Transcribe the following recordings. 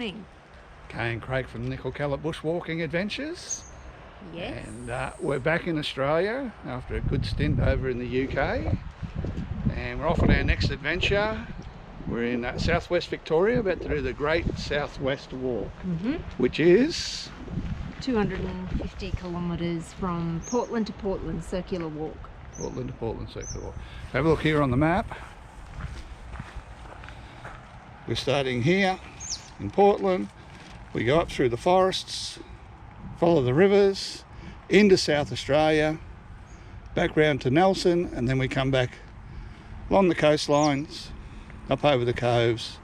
morning. Kay and Craig from Nickel Calip Bushwalking Adventures. Yes. And we're back in Australia after a good stint over in the UK. And we're off on our next adventure. We're in southwest Victoria, about to do the Great Southwest Walk, which is 250 kilometres from Portland to Portland, circular walk. Portland to Portland circular walk. Have a look here on the map. We're starting here in Portland. We go up through the forests, follow the rivers, into South Australia, back round to Nelson, and then we come back along the coastlines, up over the coves,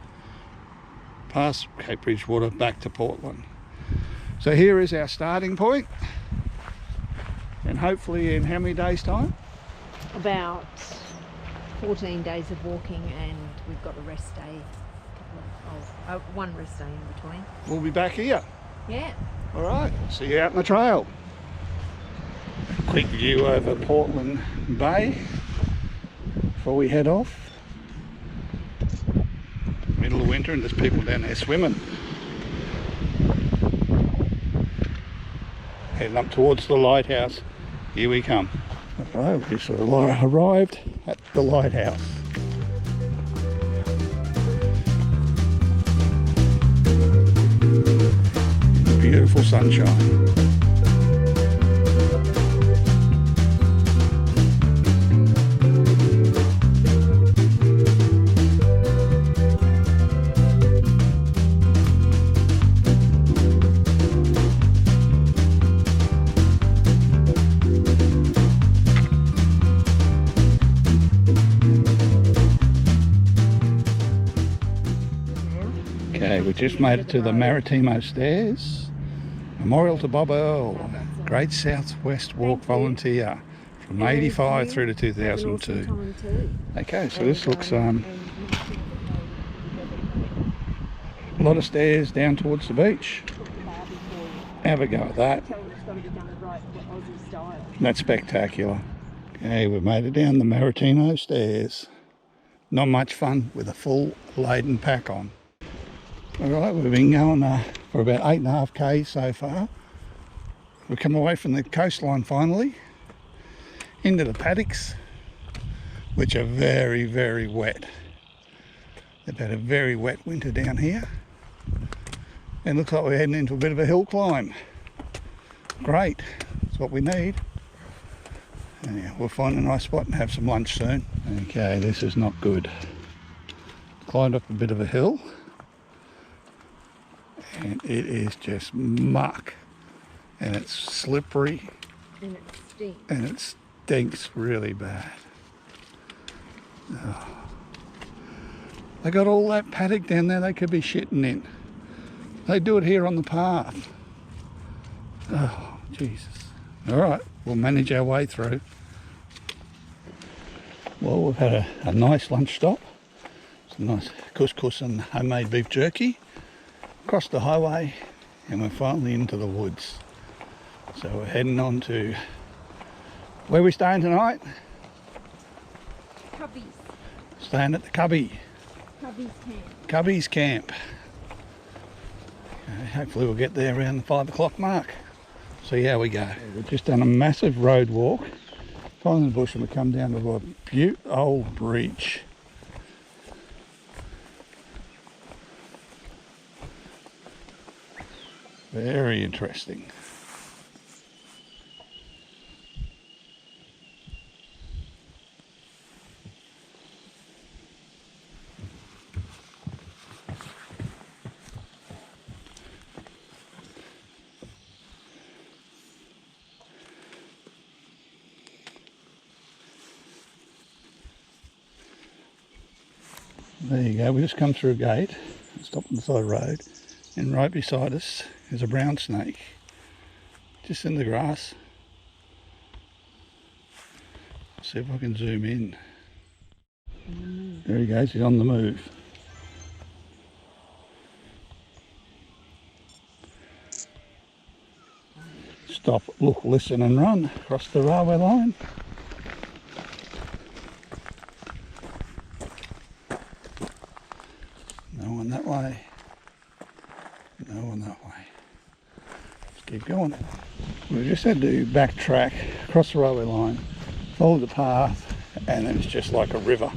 past Cape Bridgewater, back to Portland. So here is our starting point, and hopefully in how many days' time? About 14 days of walking, and we've got a rest day, one rest day in between. We'll be back here. Yeah. All right, see you out in the trail. Quick view over Portland Bay before we head off. Middle of winter and there's people down there swimming. Heading up towards the lighthouse. Here we come. All right, we just arrived at the lighthouse. Beautiful sunshine. Okay, we just made it to the Maritimo Stairs. Memorial to Bob Earl, Great Southwest Walk volunteer from 85 through to 2002. Okay, so this looks a lot of stairs down towards the beach. Have a go at that. That's spectacular. Okay, we've made it down the Maritimo Stairs. Not much fun with a full laden pack on. Alright, we've been going for about 8.5 k's so far. We've come away from the coastline finally, into the paddocks, which are very, very wet. They've had a very wet winter down here. And looks like we're heading into a bit of a hill climb. Great, that's what we need. And yeah, we'll find a nice spot and have some lunch soon. Okay, this is not good. Climbed up a bit of a hill. And it is just muck, and it's slippery, and it stinks really bad. Oh. They got all that paddock down there they could be shitting in. They do it here on the path. Oh, Jesus. All right, we'll manage our way through. Well, we've had a nice lunch stop. Some nice couscous and homemade beef jerky. Across the highway, and we're finally into the woods. So we're heading on to where we staying tonight? Cubbies. Staying at the Cubby's Camp. Cubby's Camp. Okay, hopefully we'll get there around the 5 o'clock mark. See how we go. We've just done a massive road walk, following the bush, and we come down to a beaut old bridge. Very interesting. There you go, we just come through a gate, stopped on the side of the road, and right beside us is a brown snake, just in the grass. See if I can zoom in. There he goes, he's on the move. Stop, look, listen and run across the railway line. No one that way. keep going. We just had to backtrack across the railway line, follow the path, and then it's just like a river.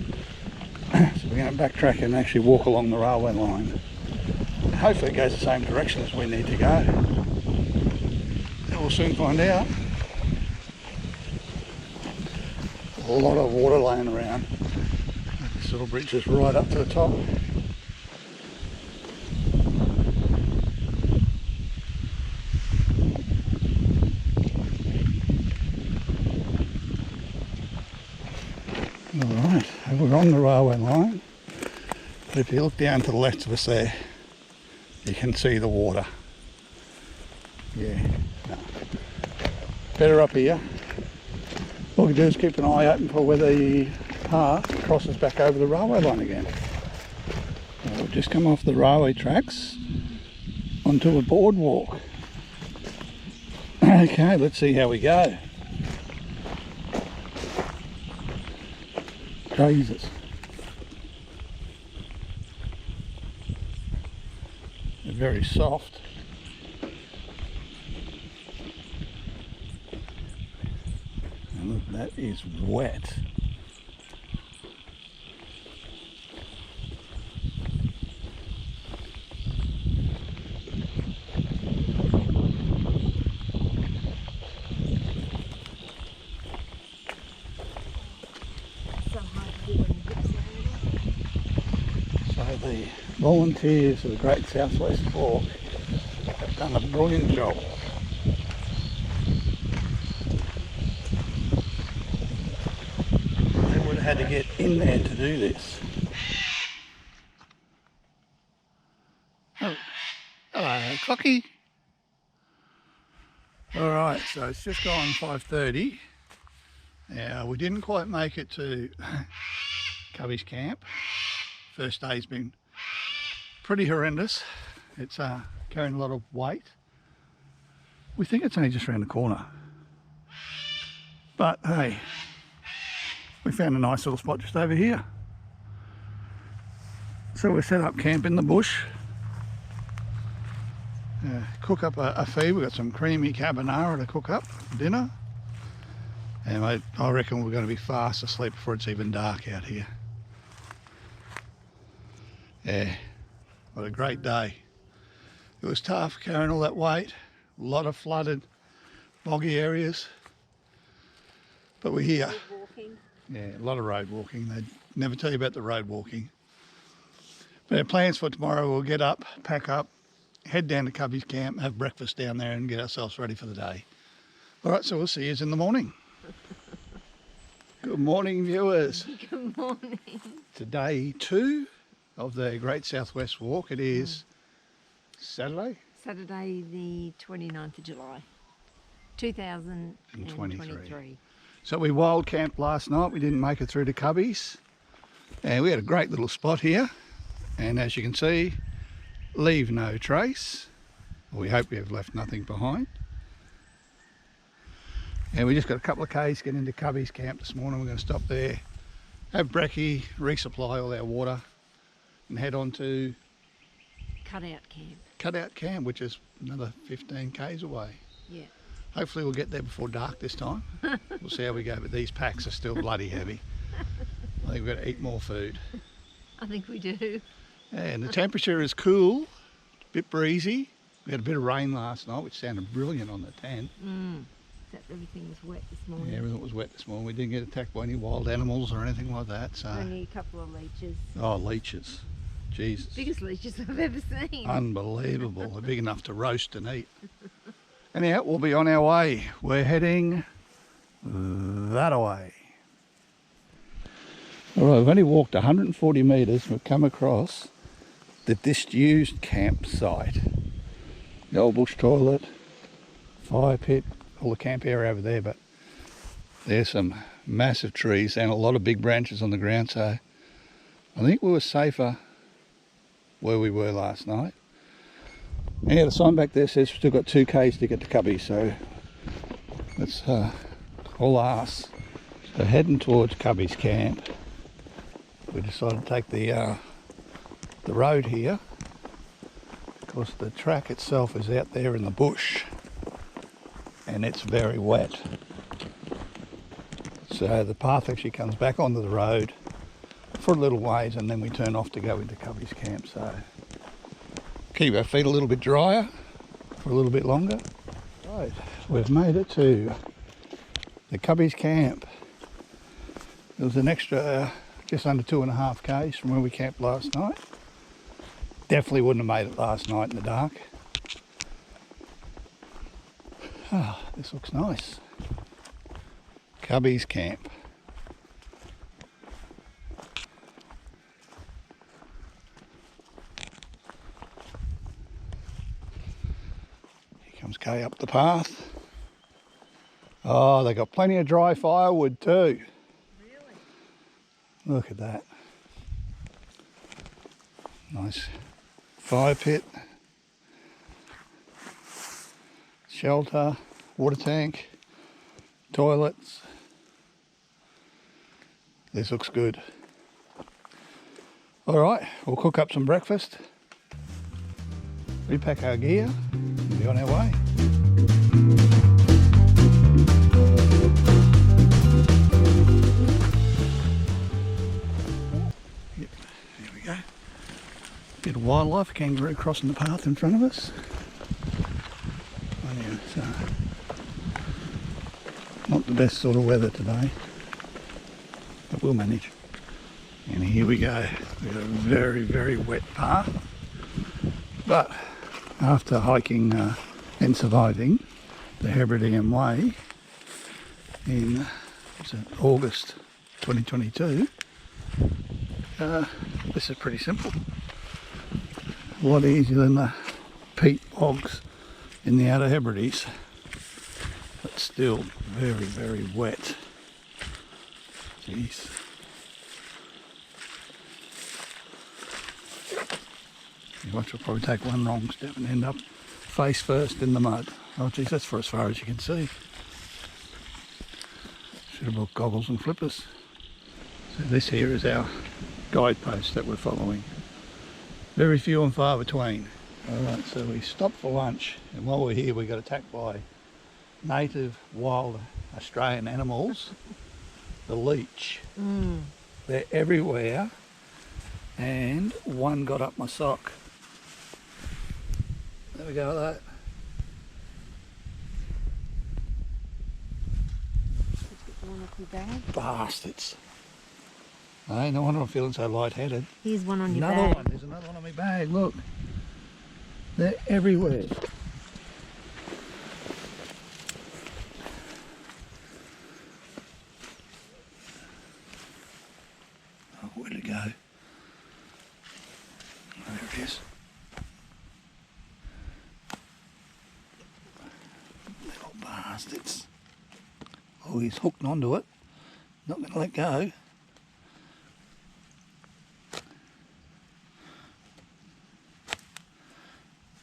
So we're going to backtrack and actually walk along the railway line. Hopefully it goes the same direction as we need to go. And we'll soon find out. A lot of water laying around. This little bridge is right up to the top. Alright, we're on the railway line, but if you look down to the left of us there, you can see the water. Yeah, no. Better up here. All we do is keep an eye open for where the path crosses back over the railway line again. We've just come off the railway tracks onto a boardwalk. Okay, let's see how we go. Jesus. They're very soft. And look, that is wet. The volunteers of the Great Southwest Walk have done a brilliant job. They would have had to get in there to do this. Oh, hello, Clocky. Alright, so it's just gone 5:30. Now, we didn't quite make it to Cubby's camp. First day's been pretty horrendous. It's carrying a lot of weight. We think it's only just around the corner. But hey, we found a nice little spot just over here. So we're set up camp in the bush. Cook up a feed. We've got some creamy carbonara to cook up for dinner. And I reckon we're going to be fast asleep before it's even dark out here. Yeah, what a great day. It was tough carrying all that weight, a lot of flooded, boggy areas, but we're here. Road walking. Yeah, a lot of road walking. They'd never tell you about the road walking. But our plans for tomorrow, we'll get up, pack up, head down to Cubby's camp, have breakfast down there and get ourselves ready for the day. All right, so we'll see you in the morning. Good morning, viewers. Good morning. Today 2 of the Great Southwest Walk. It is Saturday the 29th of July 2023. So we wild camped last night. We didn't make it through to Cubby's, and we had a great little spot here, and as you can see, leave no trace. We hope we have left nothing behind. And we just got a couple of k's getting into Cubby's camp this morning. We're going to stop there, have brekkie, resupply all our water, and head on to Cutout Camp, which is another 15 k's away. Yeah. Hopefully we'll get there before dark this time. We'll see how we go, but these packs are still bloody heavy. I think we've got to eat more food. I think we do. And the temperature is cool, a bit breezy. We had a bit of rain last night, which sounded brilliant on the tent. Except everything was wet this morning. Yeah, everything was wet this morning. We didn't get attacked by any wild animals or anything like that. So. Only a couple of leeches. Oh, leeches. Jesus. Biggest leeches I've ever seen. Unbelievable. They're big enough to roast and eat. Anyhow, we'll be on our way. We're heading that way. All right, we've only walked 140 metres. We've come across the disused campsite. The old bush toilet, fire pit, all the camp area over there, but there's some massive trees and a lot of big branches on the ground, so I think we were safer where we were last night. And yeah, the sign back there says we've still got 2 k's to get to Cubby, so that's all ass. So heading towards Cubby's camp, we decided to take the road here because the track itself is out there in the bush. and it's very wet. So the path actually comes back onto the road for a little ways, and then we turn off to go into Cubby's camp. So keep our feet a little bit drier for a little bit longer. Right, we've made it to the Cubby's camp. It was an extra just under 2.5 k's from where we camped last night. Definitely wouldn't have made it last night in the dark. Ah, this looks nice. Cubby's camp. Here comes Kay up the path. Oh, they got plenty of dry firewood too. Really? Look at that. Nice fire pit. Shelter, water tank, toilets. This looks good. All right, we'll cook up some breakfast, repack our gear, and be on our way. Yep, there we go. Bit of wildlife, a kangaroo crossing the path in front of us. So, not the best sort of weather today, but we'll manage. And here we go. We've got a very, very wet path. But after hiking and surviving the Hebridean Way in August 2022, this is pretty simple. A lot easier than the peat bogs in the Outer Hebrides, but still very, very wet. Jeez. You watch, we'll probably take one wrong step and end up face first in the mud. Oh geez, that's for as far as you can see. Should have brought goggles and flippers. So this here is our guidepost that we're following. Very few and far between. Alright, so we stopped for lunch, and while we're here we got attacked by native wild Australian animals, the leech. They're everywhere, and one got up my sock. There we go with that. Let's get the one off your bag. Bastards. Hey, no wonder I'm feeling so lightheaded. Here's one on your Another bag. one, there's another one on my bag, look. They're everywhere. Oh, where'd it go? Oh, there it is. Little bastards. Oh, he's hooked onto it. Not going to let go.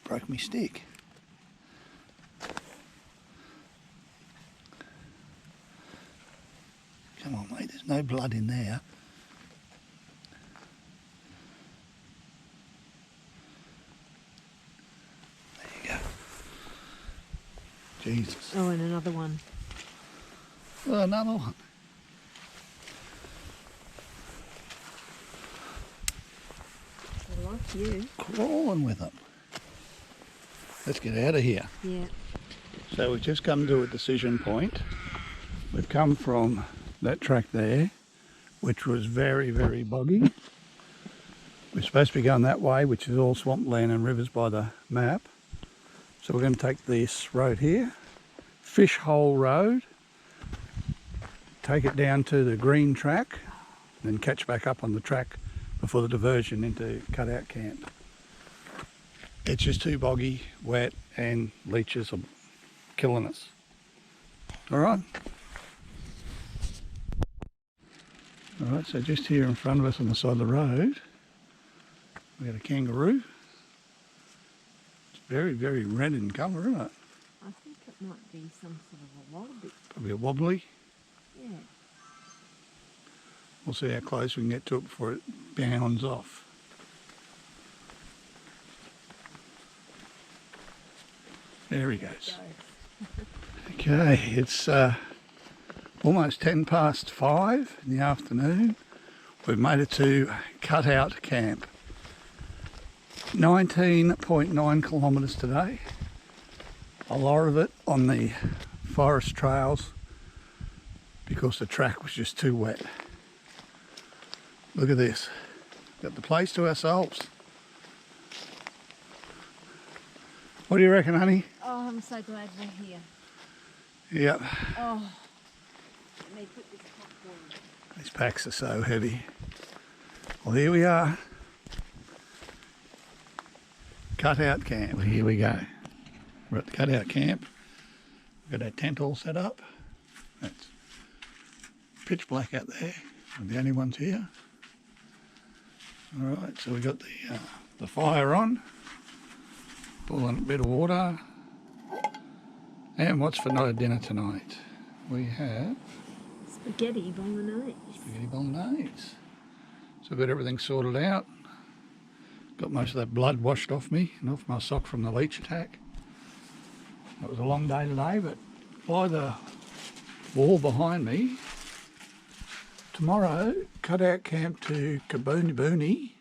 Broke me stick. Come on, mate, there's no blood in there. There you go. Jesus. Oh, and another one. Oh, another one. I like you. Crawling with them. Let's get out of here. Yeah. So we've just come to a decision point. We've come from that track there, which was very, very boggy. We're supposed to be going that way, which is all swampland and rivers by the map. So we're going to take this road here, Fish Hole Road, take it down to the green track, then catch back up on the track before the diversion into Cutout Camp. It's just too boggy, wet, and leeches are killing us. Alright. Alright, so just here in front of us on the side of the road, we got a kangaroo. It's very, very red in colour, isn't it? I think it might be some sort of a wallaby. Probably a wobbly. Yeah. We'll see how close we can get to it before it bounds off. There he goes. Okay, it's almost 5:10 in the afternoon. We've made it to Cutout Camp. 19.9 kilometres today. A lot of it on the forest trails because the track was just too wet. Look at this. Got the place to ourselves. What do you reckon, honey? Oh, I'm so glad we're here. Yep. Oh, let me put this popcorn. These packs are so heavy. Well, here we are. Cutout Camp. Well, here we go. We're at the Cutout Camp. We've got our tent all set up. It's pitch black out there. We're the only ones here. All right, so we've got the fire on. Boiling a bit of water. And what's for dinner tonight? We have Spaghetti bolognese. spaghetti bolognese. So we've got everything sorted out. Got most of that blood washed off me and off my sock from the leech attack. It was a long day today, but by the wall behind me, tomorrow, Cutout Camp to Kabobani.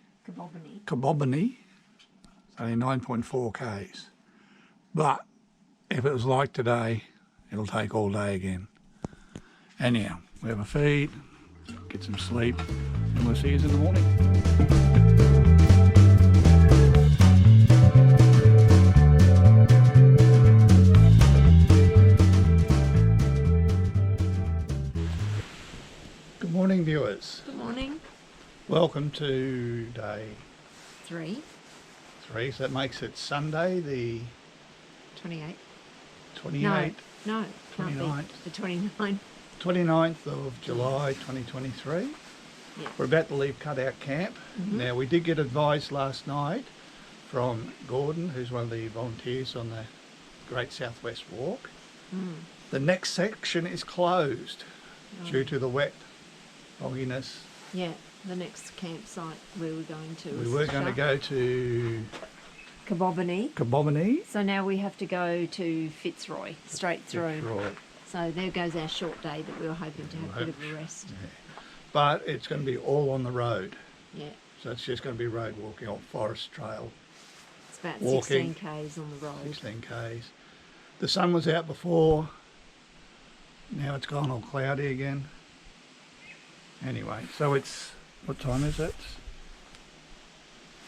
Kabobani, only 9.4 k's. But if it was like today, it'll take all day again. Anyhow, we have a feed, get some sleep, and we'll see you in the morning. Good morning, viewers. Good morning. Welcome to day 3. 3, so that makes it Sunday the 28. 28th. No, can't 29th. be. The 29th. 29th of July 2023. Yeah. We're about to leave Cutout Camp. Now, we did get advice last night from Gordon, who's one of the volunteers on the Great Southwest Walk. The next section is closed due to the wet bogginess. Yeah, the next campsite where we're going to We is were going to shut. go to Kabobani. Kabobani. So now we have to go to Fitzroy, straight through. Right. So there goes our short day that we were hoping to have a bit of a rest. Yeah. But it's going to be all on the road. Yeah, So it's just going to be road walking on forest trail, it's about Walking. 16 k's on the road. 16 k's. The sun was out before. Now it's gone all cloudy again. Anyway, so it's, what time is it?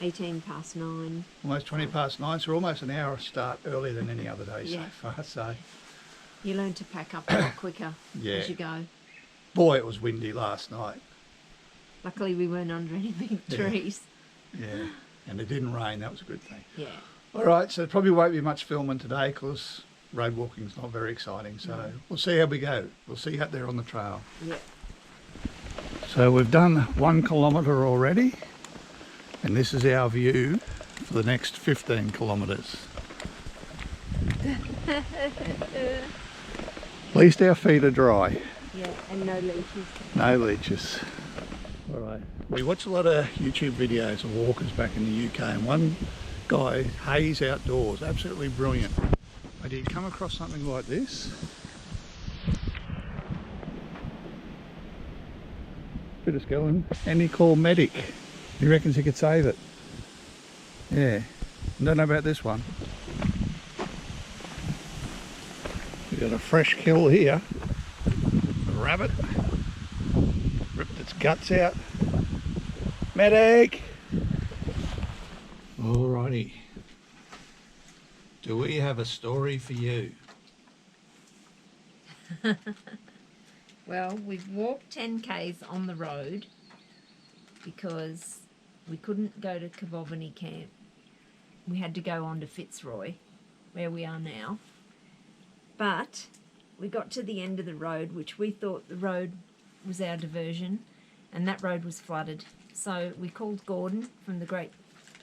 18 past 9. Almost 20 past 9, so we're almost an hour start earlier than any other day Yeah. so far. So, You learn to pack up a lot quicker Yeah. as you go. boy, it was windy last night. Luckily we weren't under any big Yeah. trees. Yeah, and it didn't rain, that was a good thing. Yeah. All right, so there probably won't be much filming today because road walking's not very exciting. So we'll see how we go. We'll see you out there on the trail. Yeah. So we've done 1 kilometre already, and this is our view for the next 15 kilometres. At least our feet are dry. Yeah, and no leeches. No leeches. All right. We watch a lot of YouTube videos of walkers back in the UK, and one guy, Hayes Outdoors, absolutely brilliant. But he'd come across something like this. Bit of skeleton. And he called medic. He reckons he could save it. Yeah. Don't know about this one. We've got a fresh kill here. A rabbit. Ripped its guts out. Medic! Alrighty. Do we have a story for you? Well, we've walked 10 k's on the road because we couldn't go to Kabobani Camp. We had to go on to Fitzroy, where we are now. But we got to the end of the road, which we thought the road was our diversion, and that road was flooded. So we called Gordon from the Great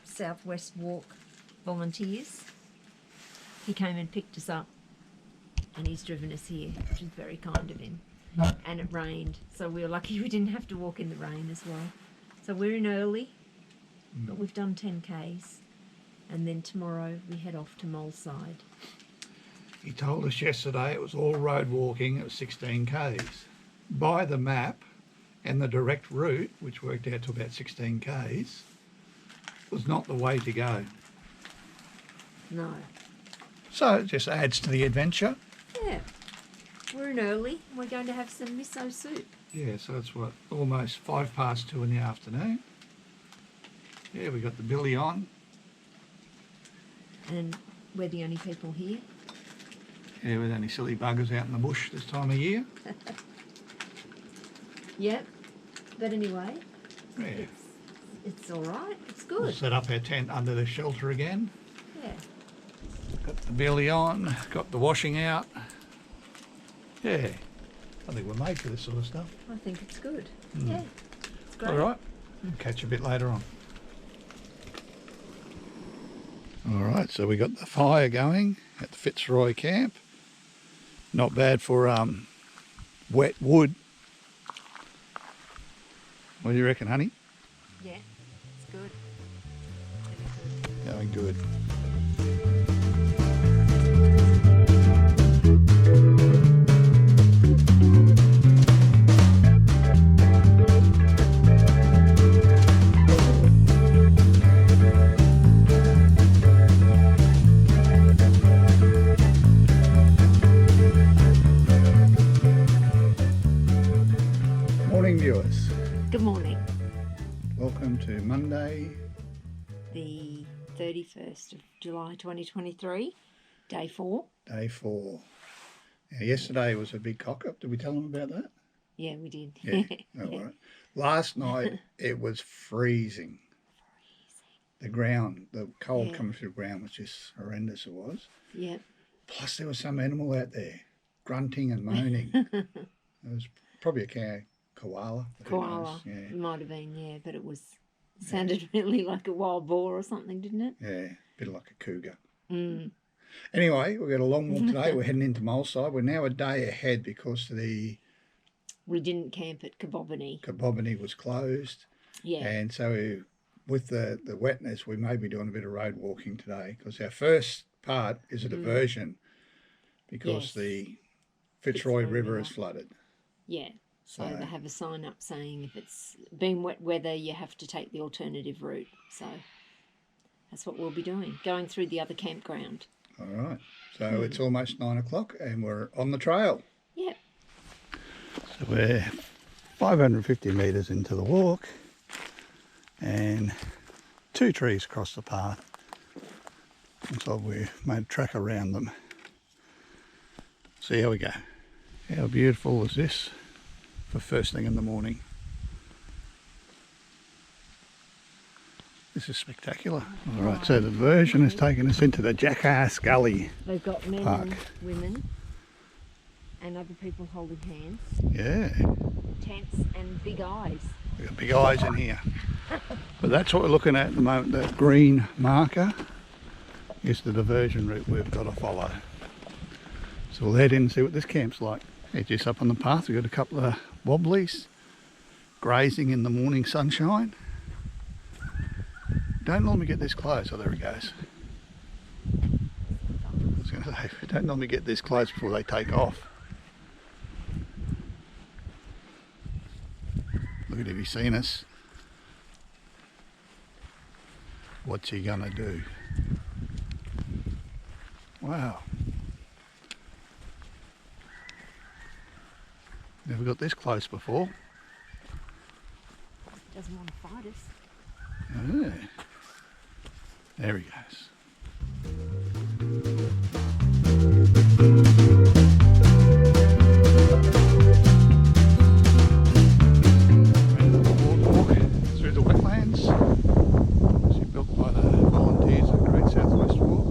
Southwest Walk volunteers. He came and picked us up, and he's driven us here, which is very kind of him. And it rained, so we were lucky we didn't have to walk in the rain as well. So we're in early, but we've done 10 k's, and then tomorrow we head off to Moleside. told us yesterday it was all road walking, it was 16 k's. By the map and the direct route, which worked out to about 16 k's, was not the way to go. No. So it just adds to the adventure. Yeah. We're in early. We're going to have some miso soup. Yeah, so it's what, almost 2:05 in the afternoon. Yeah, we got the billy on. And we're the only people here. Yeah, with any silly buggers out in the bush this time of year. Yep. But anyway, Yeah. it's all right. It's We'll good. set up our tent under the shelter again. Yeah. Got the billy on, got the washing out. Yeah, I think we're made for this sort of stuff. I think it's good. Yeah. It's great. All right, catch you a bit later on. All right, so we got the fire going at the Fitzroy camp. Not bad for wet wood. What do you reckon, honey? Yeah. It's good. Going good. Morning, viewers. Good morning. Welcome to Monday. The 31st of July 2023, day 4. Day 4. Now, yesterday was a big cock-up. Did we tell them about that? Yeah, we did. Yeah. All right. Last night it was freezing. The ground, the cold coming through the ground was just horrendous. It was. Yep. Plus there was some animal out there grunting and moaning. It was probably a koala. Who Koala. knows? Yeah. It might have been, yeah, but it sounded really like a wild boar or something, didn't it? Yeah. A bit like a cougar. Mm. Anyway, we've got a long walk today. We're heading into Muleside. We're now a day ahead because We didn't camp at Kabobany. Kabobany was closed. Yeah. And so with the wetness, we may be doing a bit of road walking today because our first part is a diversion because Yes. the Fitzroy River River. is flooded. Yeah. So So- they have a sign up saying if it's been wet weather, you have to take the alternative route. So that's what we'll be doing, going through the other campground. All right. So it's almost 9 o'clock and we're on the trail. Yeah. So we're 550 metres into the walk and 2 trees across the path. Looks like we've made a track around them. See how we go. How beautiful is this for first thing in the morning? This is spectacular. All right, so the diversion has taken us into the Jackass Gully. They've got men Park. and women and other people holding hands, Yeah, tents and big eyes. we've got big eyes in here. But that's what we're looking at the moment. That green marker is the diversion route we've got to follow. So we'll head in and see what this camp's like. It's just up on the path. We've got a couple of wobblies grazing in the morning sunshine. Don't normally get this close. Oh, there it goes. I was going to say, don't normally get this close before they take off. Look at, have you seen us? What's he gonna do? Wow. Never got this close before. Doesn't want to fight us. Yeah. There he goes. Walk through the wetlands. Obviously built by the volunteers at Great Southwest Walk.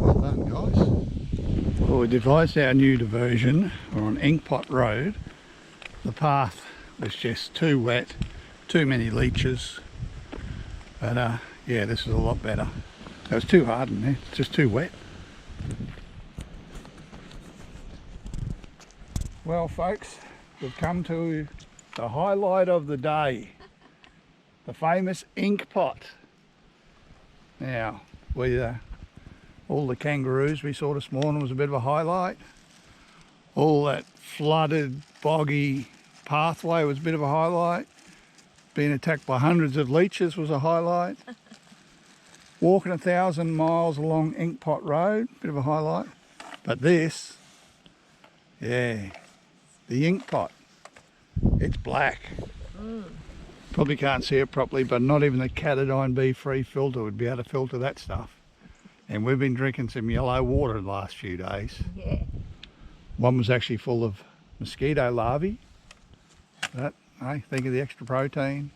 Well done, guys. Well, we devised our new diversion. We're on Inkpot Road. The path was just too wet, too many leeches. But yeah, this is a lot better. It was too hard in there, it's just too wet. Well folks, we've come to the highlight of the day. The famous ink pot. Now, we All the kangaroos we saw this morning was a bit of a highlight. All that flooded, boggy pathway was a bit of a highlight. Being attacked by hundreds of leeches was a highlight. Walking 1,000 miles along Inkpot Road, bit of a highlight. But this, yeah, the Inkpot, it's black. Probably can't see it properly, but not even the Catadine B free filter would be able to filter that stuff. And we've been drinking some yellow water the last few days. Yeah. One was actually full of mosquito larvae. But, hey, think of the extra protein.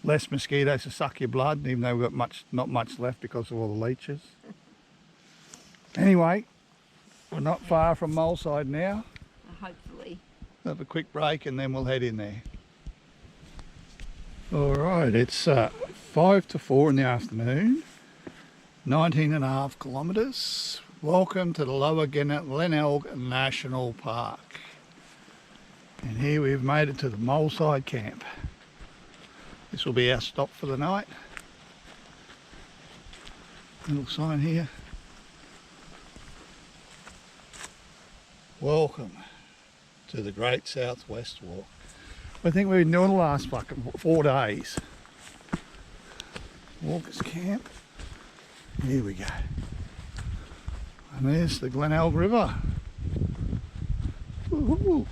Less mosquitoes to suck your blood, even though we've got not much left because of all the leeches. Anyway, we're not far from Moleside now. Hopefully. Have a quick break and then we'll head in there. Alright, it's 5 to 4 in the afternoon. 19.5 kilometres. Welcome to the Lower Glenelg National Park. And here we've made it to the Moleside camp. This will be our stop for the night. Little sign here. Welcome to the Great Southwest Walk. I think we've been doing the last fucking 4 days. Walkers camp. Here we go. And there's the Glenelg River. Woo-hoo.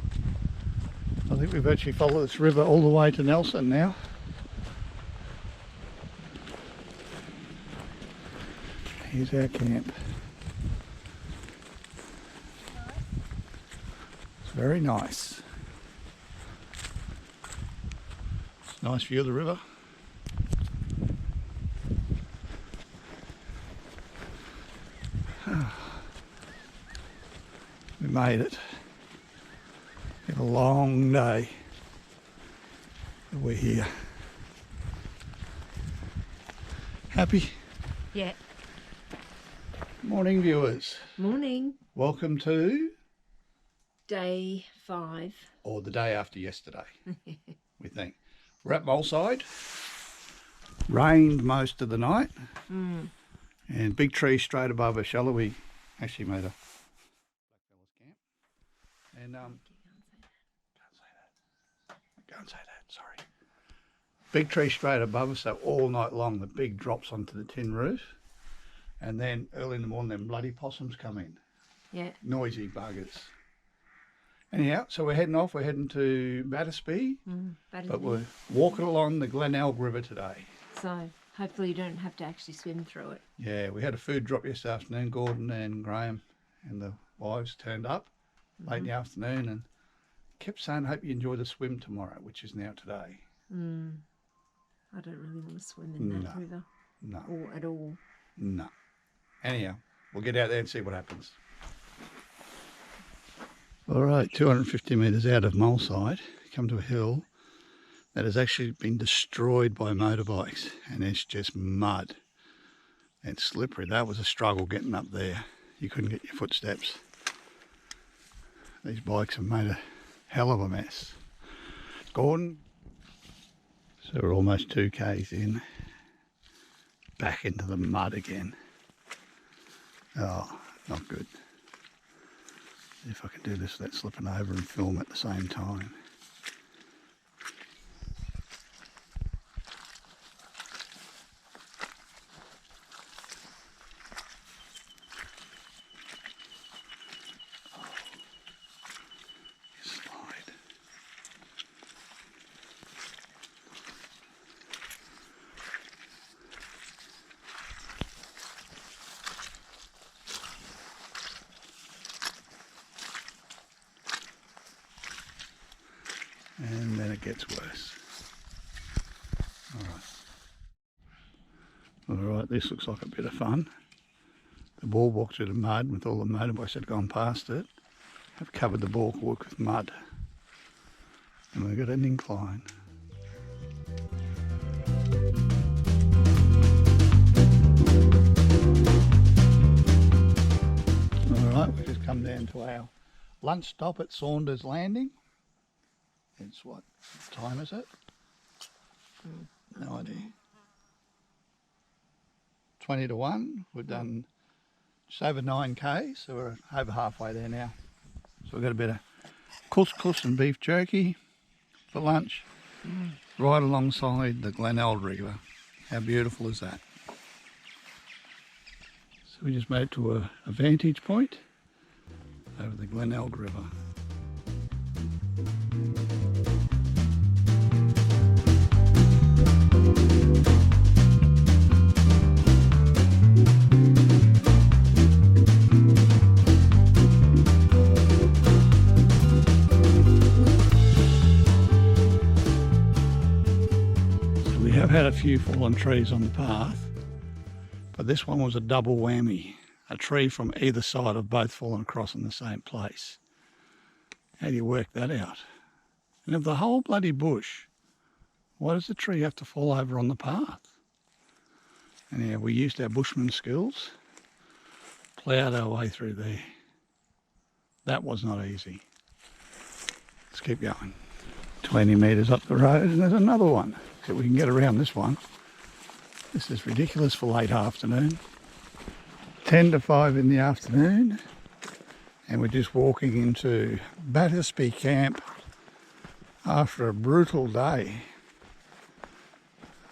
I think we've actually followed this river all the way to Nelson now. Here's our camp. It's very nice. It's a nice view of the river. We made it. It's been a long day. We're here. Happy? Yeah. Morning, viewers. Morning. Welcome to, Day 5. or the day after yesterday, we think. We're at Moleside. Rained most of the night. And big tree straight above us. Shall we actually made a blackfellas camp? And can't say that, sorry. Big tree straight above us, so all night long the big drops onto the tin roof. And then early in the morning, them bloody possums come in. Yeah. Noisy buggers. Anyhow, so we're heading off. We're heading to Battersby. But we're walking along the Glenelg River today. So hopefully you don't have to actually swim through it. Yeah, we had a food drop yesterday afternoon. Gordon and Graham and the wives turned up late in the afternoon and kept saying, hope you enjoy the swim tomorrow, which is now today. I don't really want to swim in that river. No. Or at all. No. Anyhow, we'll get out there and see what happens. All right, 250 metres out of Moleside, come to a hill that has actually been destroyed by motorbikes, and it's just mud. It's slippery. That was a struggle getting up there. You couldn't get your footsteps. These bikes have made a hell of a mess. Gordon. So we're almost 2 k's in. Back into the mud again. Oh, not good. If I could do this without slipping over and film at the same time. Slide. And then it gets worse. Alright, this looks like a bit of fun. The boardwalk's in the mud with all the motorbikes that have gone past it. Have covered the boardwalk with mud. And we've got an incline. Alright, we've just come down to our lunch stop at Saunders Landing. It's what time is it? No idea. 20 to 1. We've done Just over 9k, so we're over halfway there now. So we've got a bit of couscous and beef jerky for lunch, right alongside the Glenelg River. How beautiful is that? So we just made it to a vantage point over the Glenelg River. Had a few fallen trees on the path, but this one was a double whammy. A tree from either side have both fallen across in the same place. How do you work that out? And of the whole bloody bush, why does the tree have to fall over on the path? And yeah, we used our bushman skills, ploughed our way through there. That was not easy. Let's keep going. 20 metres up the road and there's another one. So we can get around this one. This is ridiculous for late afternoon. 10 to 5 in the afternoon, and we're just walking into Battersby Camp after a brutal day.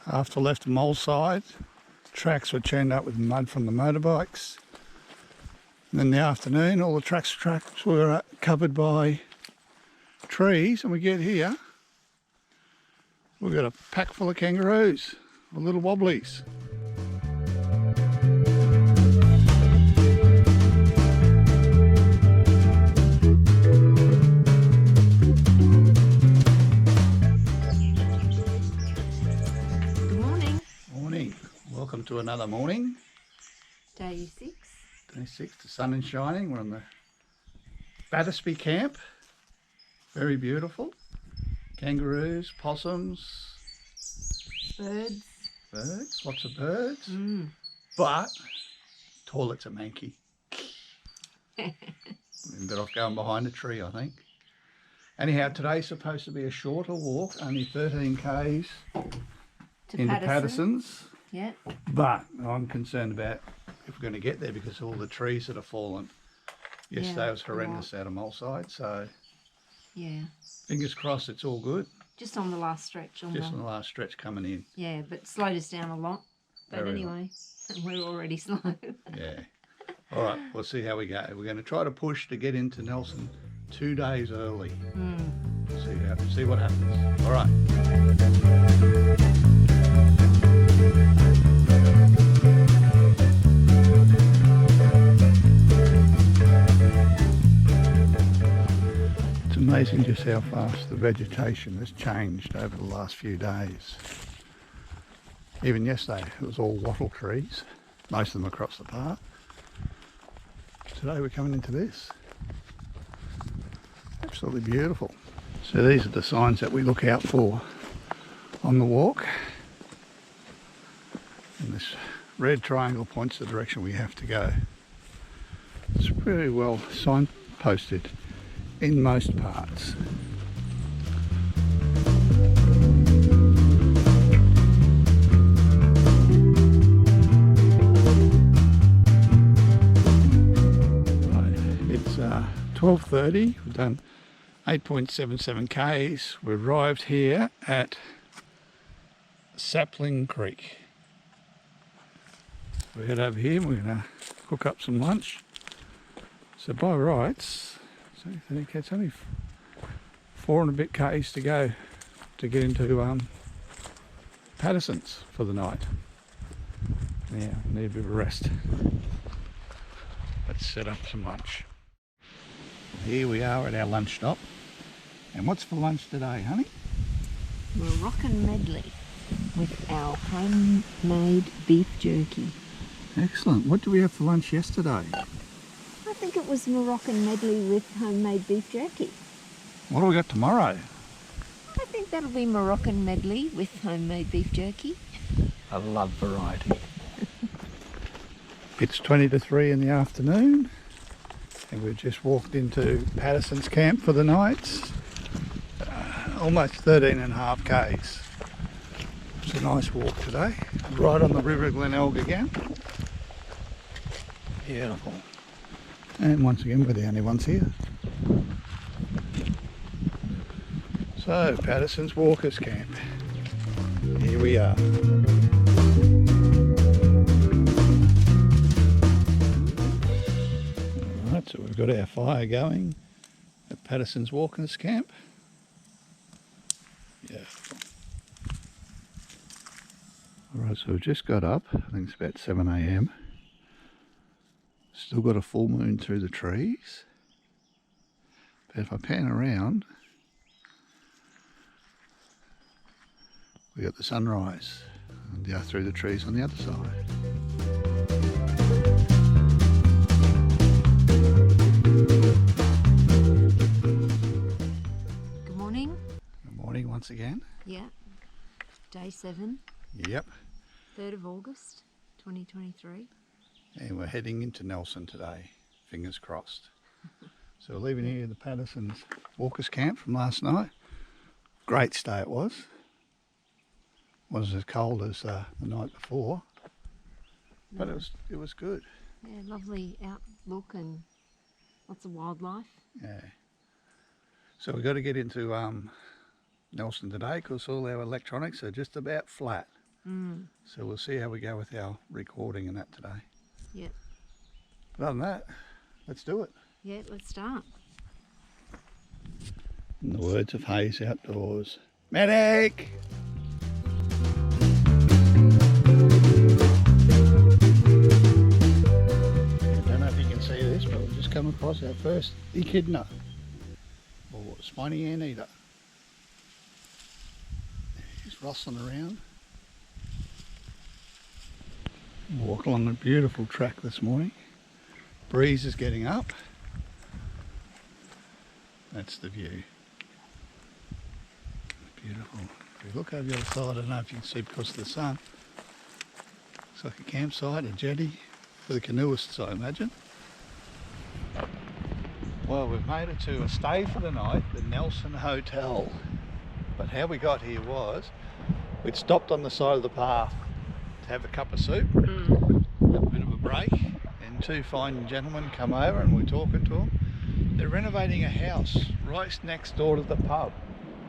After left mole side, tracks were churned up with mud from the motorbikes. And then in the afternoon, all the tracks were covered by trees, and we get here. We've got a pack full of kangaroos, or little wobblies. Good morning. Morning. Welcome to another morning. Day 6. Day 6, the sun is shining. We're on the Battersby Camp. Very beautiful. Kangaroos, possums, birds, lots of birds, but toilets are manky. We're better off going behind a tree, I think. Anyhow, today's supposed to be a shorter walk, only 13 k's into Patterson's. Yeah. But I'm concerned about if we're going to get there because of all the trees that have fallen. Yesterday was horrendous out of Muleside, so yeah. Fingers crossed it's all good. Just on the last stretch. On the last stretch coming in. Yeah, but slowed us down a lot. But anyway, we're already slow. Yeah. All right, we'll see how we go. We're going to try to push to get into Nelson 2 days early. See what happens. All right. Amazing just how fast the vegetation has changed over the last few days. Even yesterday it was all wattle trees, most of them across the path. Today we're coming into this. Absolutely beautiful. So these are the signs that we look out for on the walk. And this red triangle points the direction we have to go. It's very well signposted in most parts. Right, it's 12:30. We've done 8.77 k's. We arrived here at Sapling Creek. We head over here and we're going to cook up some lunch. So by rights, so I think it's only 4 and a bit k's to go to get into Patterson's for the night. Yeah, need a bit of a rest. Let's set up some lunch. Here we are at our lunch stop. And what's for lunch today, honey? Moroccan medley with our homemade beef jerky. Excellent. What did we have for lunch yesterday? I think it was Moroccan medley with homemade beef jerky. What do we got tomorrow? I think that'll be Moroccan medley with homemade beef jerky. I love variety. It's 20 to 3 in the afternoon and we've just walked into Patterson's camp for the night. Almost 13.5 k's. It's a nice walk today. Right on the River Glenelg again. Beautiful. And once again, we're the only ones here. So, Patterson's Walkers Camp. Here we are. Alright, so we've got our fire going at Patterson's Walkers Camp. Beautiful. Alright, so we've just got up. I think it's about 7 AM. Still got a full moon through the trees. But if I pan around, we got the sunrise and through the trees on the other side. Good morning. Good morning once again. Yeah. Day 7. Yep. 3rd of August, 2023. And we're heading into Nelson today. Fingers crossed. So we're leaving here the Patterson's Walkers Camp from last night. Great stay it was. Wasn't as cold as the night before, but it was good. Yeah, lovely outlook and lots of wildlife. Yeah. So we've got to get into Nelson today because all our electronics are just about flat. So we'll see how we go with our recording and that today. Yep. But other than that, let's do it. Yeah, let's start. In the words of Hayes Outdoors, medic! I don't know if you can see this, but we've just come across our first echidna, or spiny anteater. He's rustling around. Walk along a beautiful track this morning. Breeze is getting up. That's the view. Beautiful. If we look over the other side, I don't know if you can see because of the sun. Looks like a campsite, a jetty for the canoeists, I imagine. Well, we've made it to a stay for the night, the Nelson Hotel. But how we got here was, we'd stopped on the side of the path to have a cup of soup, have a bit of a break, and two fine gentlemen come over and we're talking to them. They're renovating a house right next door to the pub.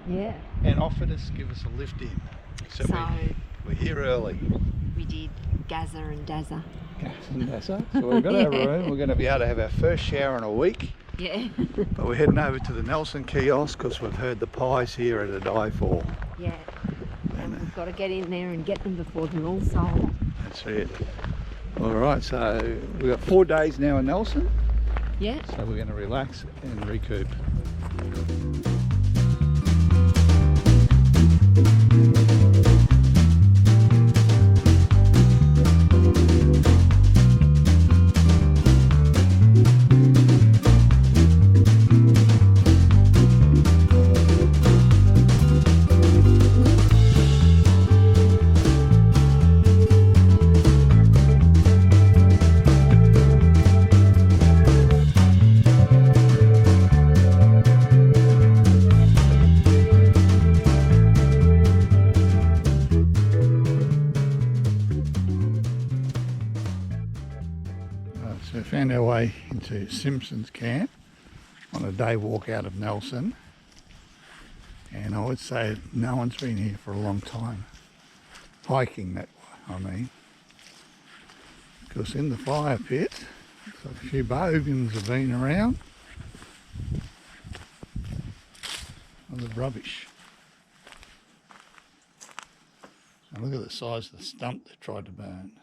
Yeah. And offered us to give us a lift in. So we're here early. We did Gaza and Dazza. So we've got our room. We're going to be able to have our first shower in a week. Yeah. But we're heading over to the Nelson kiosk because we've heard the pies here are to die for. Yeah. And we've got to get in there and get them before they're all sold. That's it. All right, so we've got 4 days now in Nelson. Yeah. So we're going to relax and recoup. So we found our way into Simpson's camp on a day walk out of Nelson, and I would say no one's been here for a long time. Hiking that way, I mean. Because in the fire pit, looks like a few bogans have been around. All the rubbish. And look at the size of the stump they tried to burn.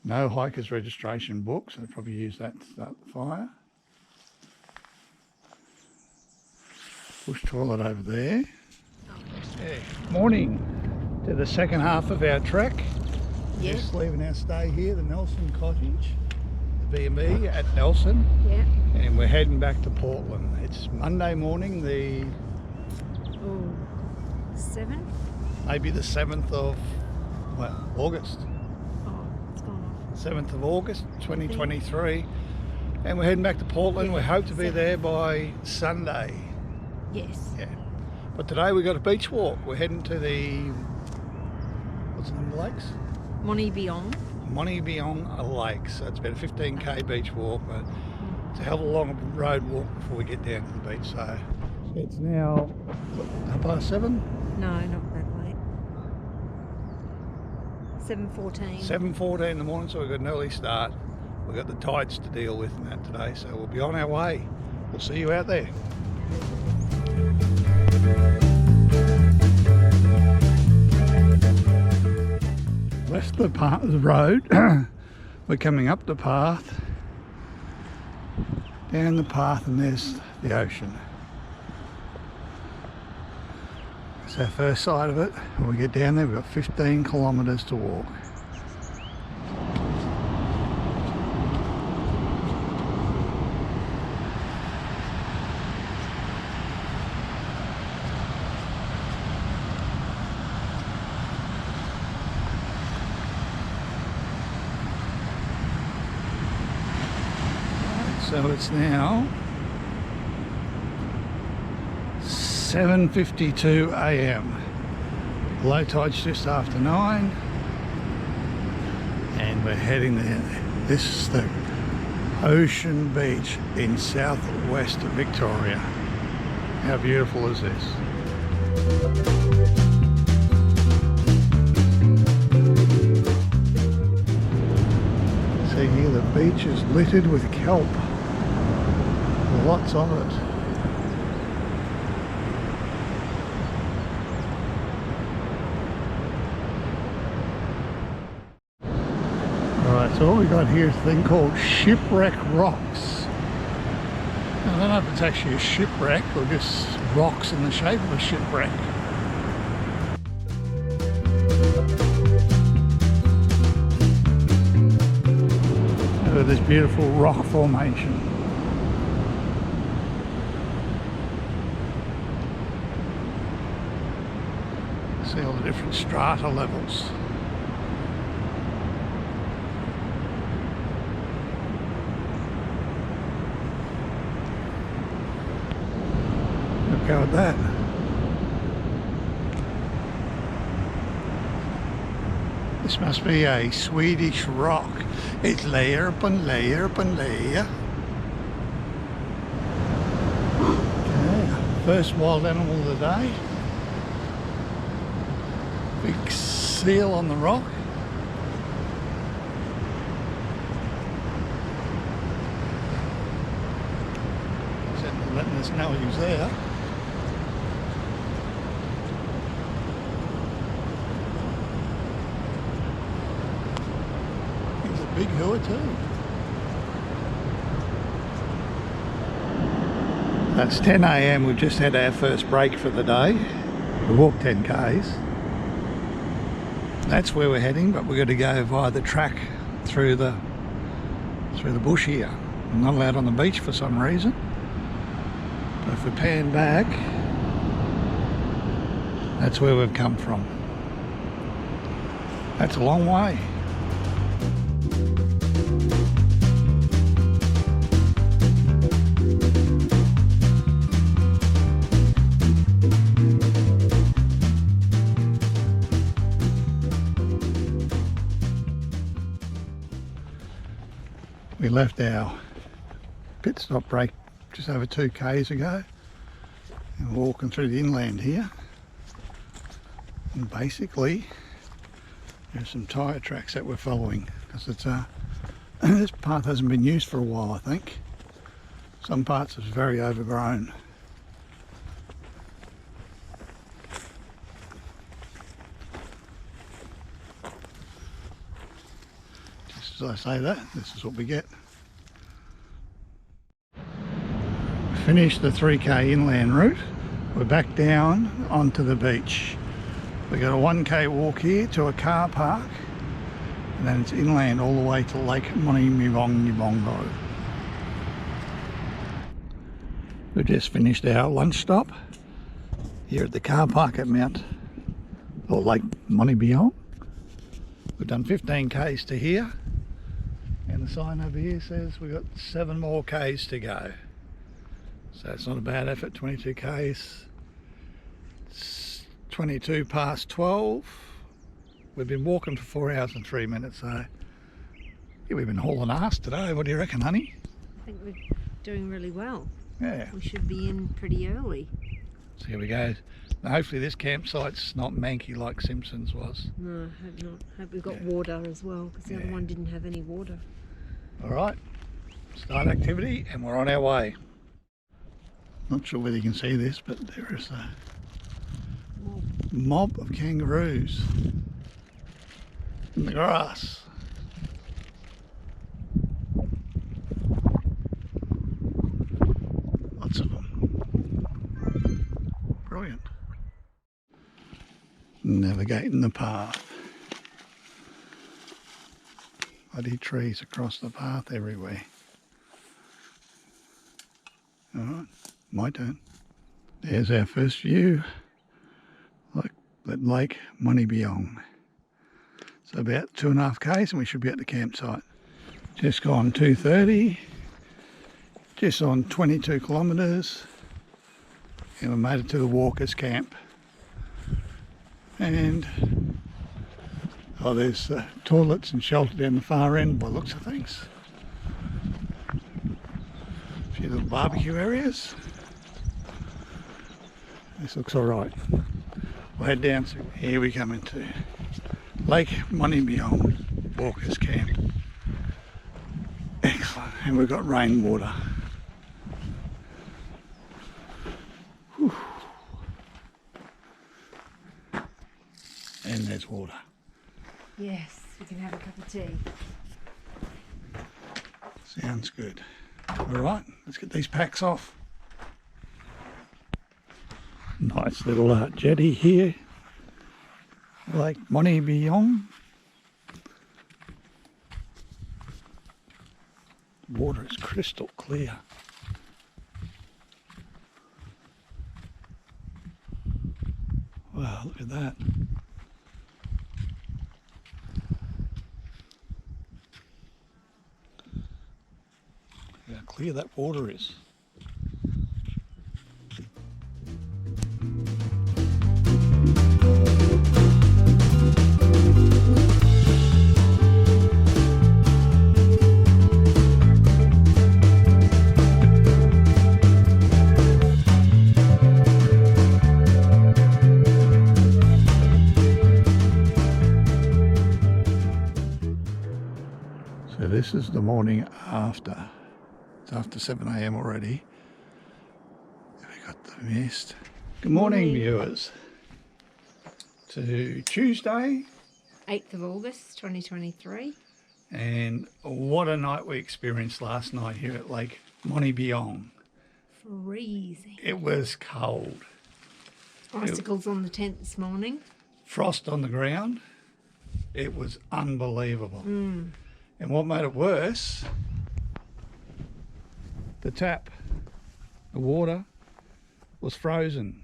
No hiker's registration book, so they'll probably use that to start the fire. Bush toilet over there. Yeah. Morning to the second half of our trek. Yeah. Just leaving our stay here, the Nelson Cottage, the B&B at Nelson. Yeah. And we're heading back to Portland. It's Monday morning, the 7th? maybe the 7th of August. 7th of August 2023, and we're heading back to Portland. Yeah, We hope to be 7th. there by Sunday. Yes. Yeah. But today we got a beach walk. We're heading to the, what's the name of the lakes? Monty Beyond. Moneybeong Lake. So it's about a 15k beach walk, but it's a hell of a long road walk before we get down to the beach. So it's now 7:30. No, not that late. 7:14. 7:14 in the morning, so we've got an early start. We've got the tides to deal with and that today, so we'll be on our way. We'll see you out there. Left the part of the road. We're coming up the path, down the path, and there's the ocean. It's our first side of it. When we get down there, we've got 15 kilometres to walk. So it's now 7:52 a.m. Low tide's just after 9, and we're heading there. This is the Ocean Beach in southwest Victoria. How beautiful is this? See here, the beach is littered with kelp. Lots of it. Alright, so what we got here is a thing called shipwreck rocks. I don't know if it's actually a shipwreck or just rocks in the shape of a shipwreck. Look at this beautiful rock formation. See all the different strata levels. Look at that. This must be a Swedish rock. It's layer upon layer upon layer. Okay, first wild animal of the day. Big seal on the rock. He's letting us know he's there. He's a big hua too. That's 10 a.m. We've just had our first break for the day. We walked 10 k's. That's where we're heading, but we're going to go via the track through the bush here. We're not allowed on the beach for some reason. But if we pan back, that's where we've come from. That's a long way. We left our pit stop break just over 2 k's ago, and we're walking through the inland here, and basically there's some tyre tracks that we're following, because it's this path hasn't been used for a while. I think some parts are very overgrown. As I say that, this is what we get. We finished the 3k inland route. We're back down onto the beach. We got a 1k walk here to a car park, and then it's inland all the way to Lake Moneybeong. We've just finished our lunch stop here at the car park at Lake Moneybeong. We've done 15 k's to here. And the sign over here says we've got 7 more k's to go. So it's not a bad effort, 22 k's. It's 22 past 12. We've been walking for 4 hours and 3 minutes, so Yeah, we've been hauling ass today. What do you reckon, honey? I think we're doing really well. Yeah. We should be in pretty early. So here we go. Now, hopefully this campsite's not manky like Simpson's was. No, I hope not. Hope we've got Yeah. water as well, because the other one didn't have any water. All right, start activity and we're on our way. Not sure whether you can see this, but there is a mob of kangaroos in the grass. Lots of them. Brilliant. Navigating the path. Bloody trees across the path everywhere. Alright, my turn. There's our first view. Like that Lake Moneybeong. So about 2.5 k's and we should be at the campsite. Just gone 2:30. Just on 22 kilometres. And we made it to the walkers camp. And oh, there's toilets and shelter down the far end by the looks of things. A few little barbecue areas. This looks alright. We'll head down to here we come into Lake Moneybeong Walkers Camp. Excellent. And we've got rainwater. Whew. And there's water. Yes, we can have a cup of tea. Sounds good. Alright, let's get these packs off. Nice little jetty here. Lake Moneybeong. Water is crystal clear. Wow, look at that. Look how clear that water is. So this is the morning after. It's after 7 AM already. We got the mist. Good morning, viewers. To Tuesday. 8th of August 2023. And what a night we experienced last night here at Lake Moneybeong. Freezing. It was cold. Icicles on the tent this morning. Frost on the ground. It was unbelievable. And what made it worse, the tap, the water was frozen.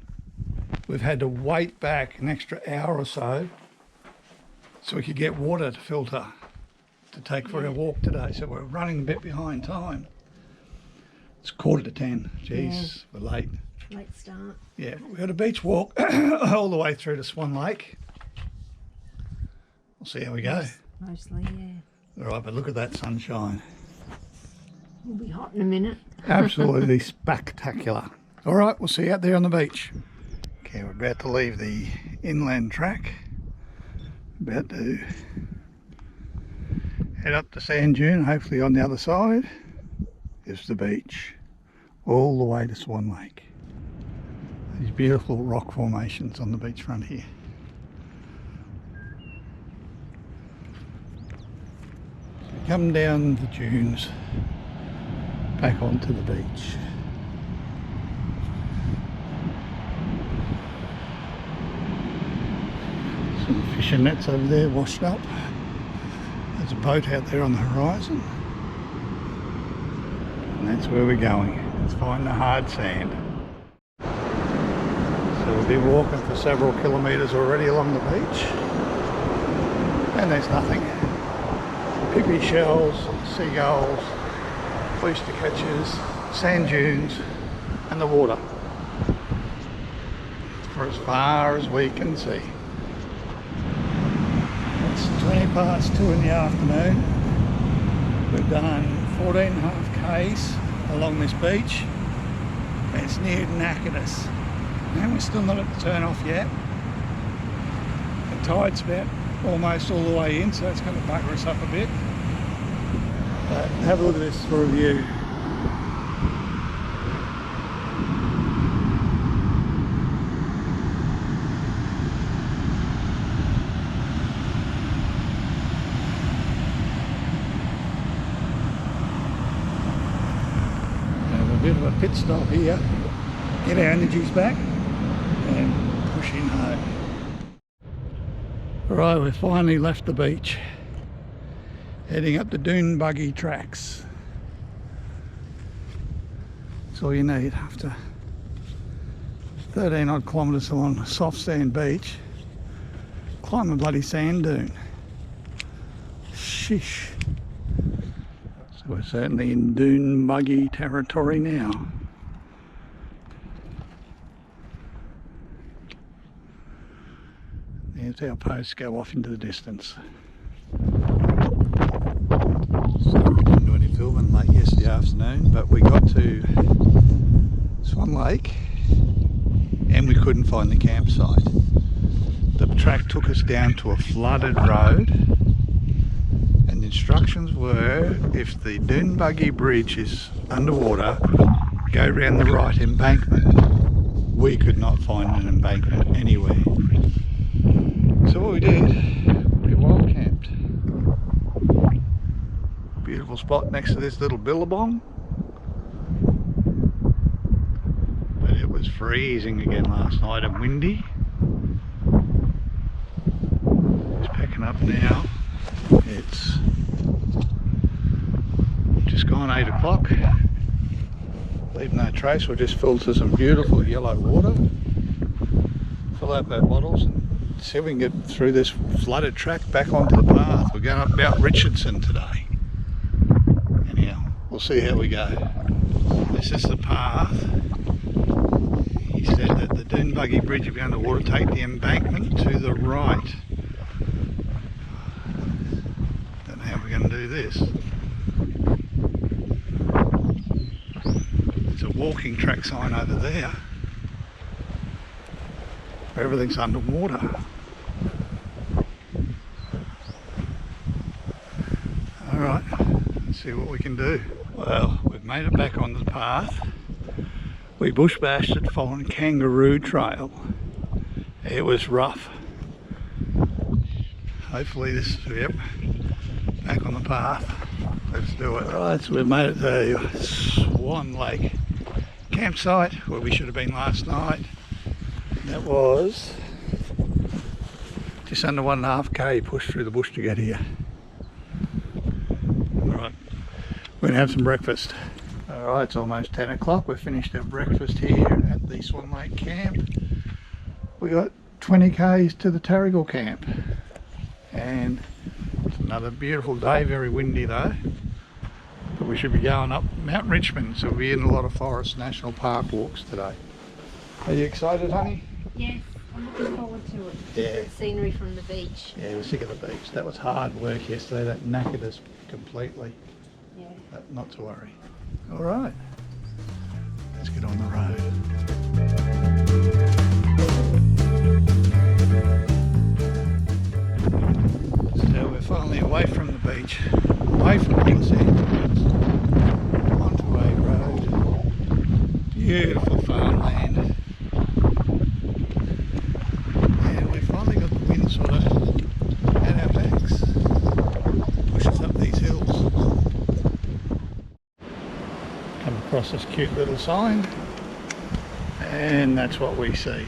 We've had to wait back an extra hour or so we could get water to filter to take for our walk today. So we're running a bit behind time. It's 9:45. Jeez, we're late. Late start. Yeah, we had a beach walk all the way through to Swan Lake. We'll see how we go. Mostly, yeah. All right, but look at that sunshine. We'll be hot in a minute. Absolutely spectacular. All right, we'll see you out there on the beach. Okay, we're about to leave the inland track. About to head up the sand dune. Hopefully on the other side is the beach. All the way to Swan Lake. These beautiful rock formations on the beachfront here. Come down the dunes, back onto the beach. Some fishing nets over there washed up. There's a boat out there on the horizon. And that's where we're going. Let's find the hard sand. So we've been walking for several kilometres already along the beach. And there's nothing. Pygmy shells, seagulls, oyster catchers, sand dunes and the water for as far as we can see. It's 2 in the afternoon We've done 14.5 k's along this beach. It's near knackered us. And we're still not at the turn off yet. The tide's about almost all the way in, so it's going to bugger us up a bit. But have a look at this for a view. Bit of a pit stop here, get our energies back and push in home. Right, we've finally left the beach, heading up the dune buggy tracks. That's all you need after 13 odd kilometres along a soft sand beach. Climb a bloody sand dune. Sheesh. We're certainly in dune buggy territory now. There's our posts go off into the distance. So we didn't do any filming late yesterday afternoon, but we got to Swan Lake and we couldn't find the campsite. The track took us down to a flooded road. And the instructions were, if the dune buggy bridge is underwater, go around the right embankment. We could not find an embankment anywhere. So what we did, we wild camped. Beautiful spot next to this little billabong. But it was freezing again last night and windy. It's packing up now. It's just gone 8 o'clock. Leave no trace. We'll just filter some beautiful yellow water, fill up our bottles and see if we can get through this flooded track back onto the path. We're going up Mount Richardson today. Anyhow, we'll see how we go. This is the path. He said that the dune buggy bridge, if you're underwater, take the embankment to the right. How we're going to do this. There's a walking track sign over there where everything's underwater. Alright, let's see what we can do. Well, we've made it back onto the path. We bush bashed it following Kangaroo Trail. It was rough. Hopefully this, yep. Back on the path. Let's do it. Right, so we've made it to Swan Lake campsite where we should have been last night. That was just under 1.5 k pushed through the bush to get here. Alright, we're going to have some breakfast. Alright, it's almost 10 o'clock. We've finished our breakfast here at the Swan Lake camp. We got 20 k's to the Terrigal camp. And it's another beautiful day, very windy though. But we should be going up Mount Richmond, so we'll be in a lot of Forest National Park walks today. Are you excited, honey? Yes, I'm looking forward to it. Yeah. The scenery from the beach. Yeah, we're sick of the beach. That was hard work yesterday, that knackered us completely. Yeah. But not to worry. Alright, let's get on the road. So we're finally away from the beach, away from all the sand dunes, onto a road, beautiful farmland, and we've finally got the wind sort of at our backs, push us up these hills. Come across this cute little sign, and that's what we see.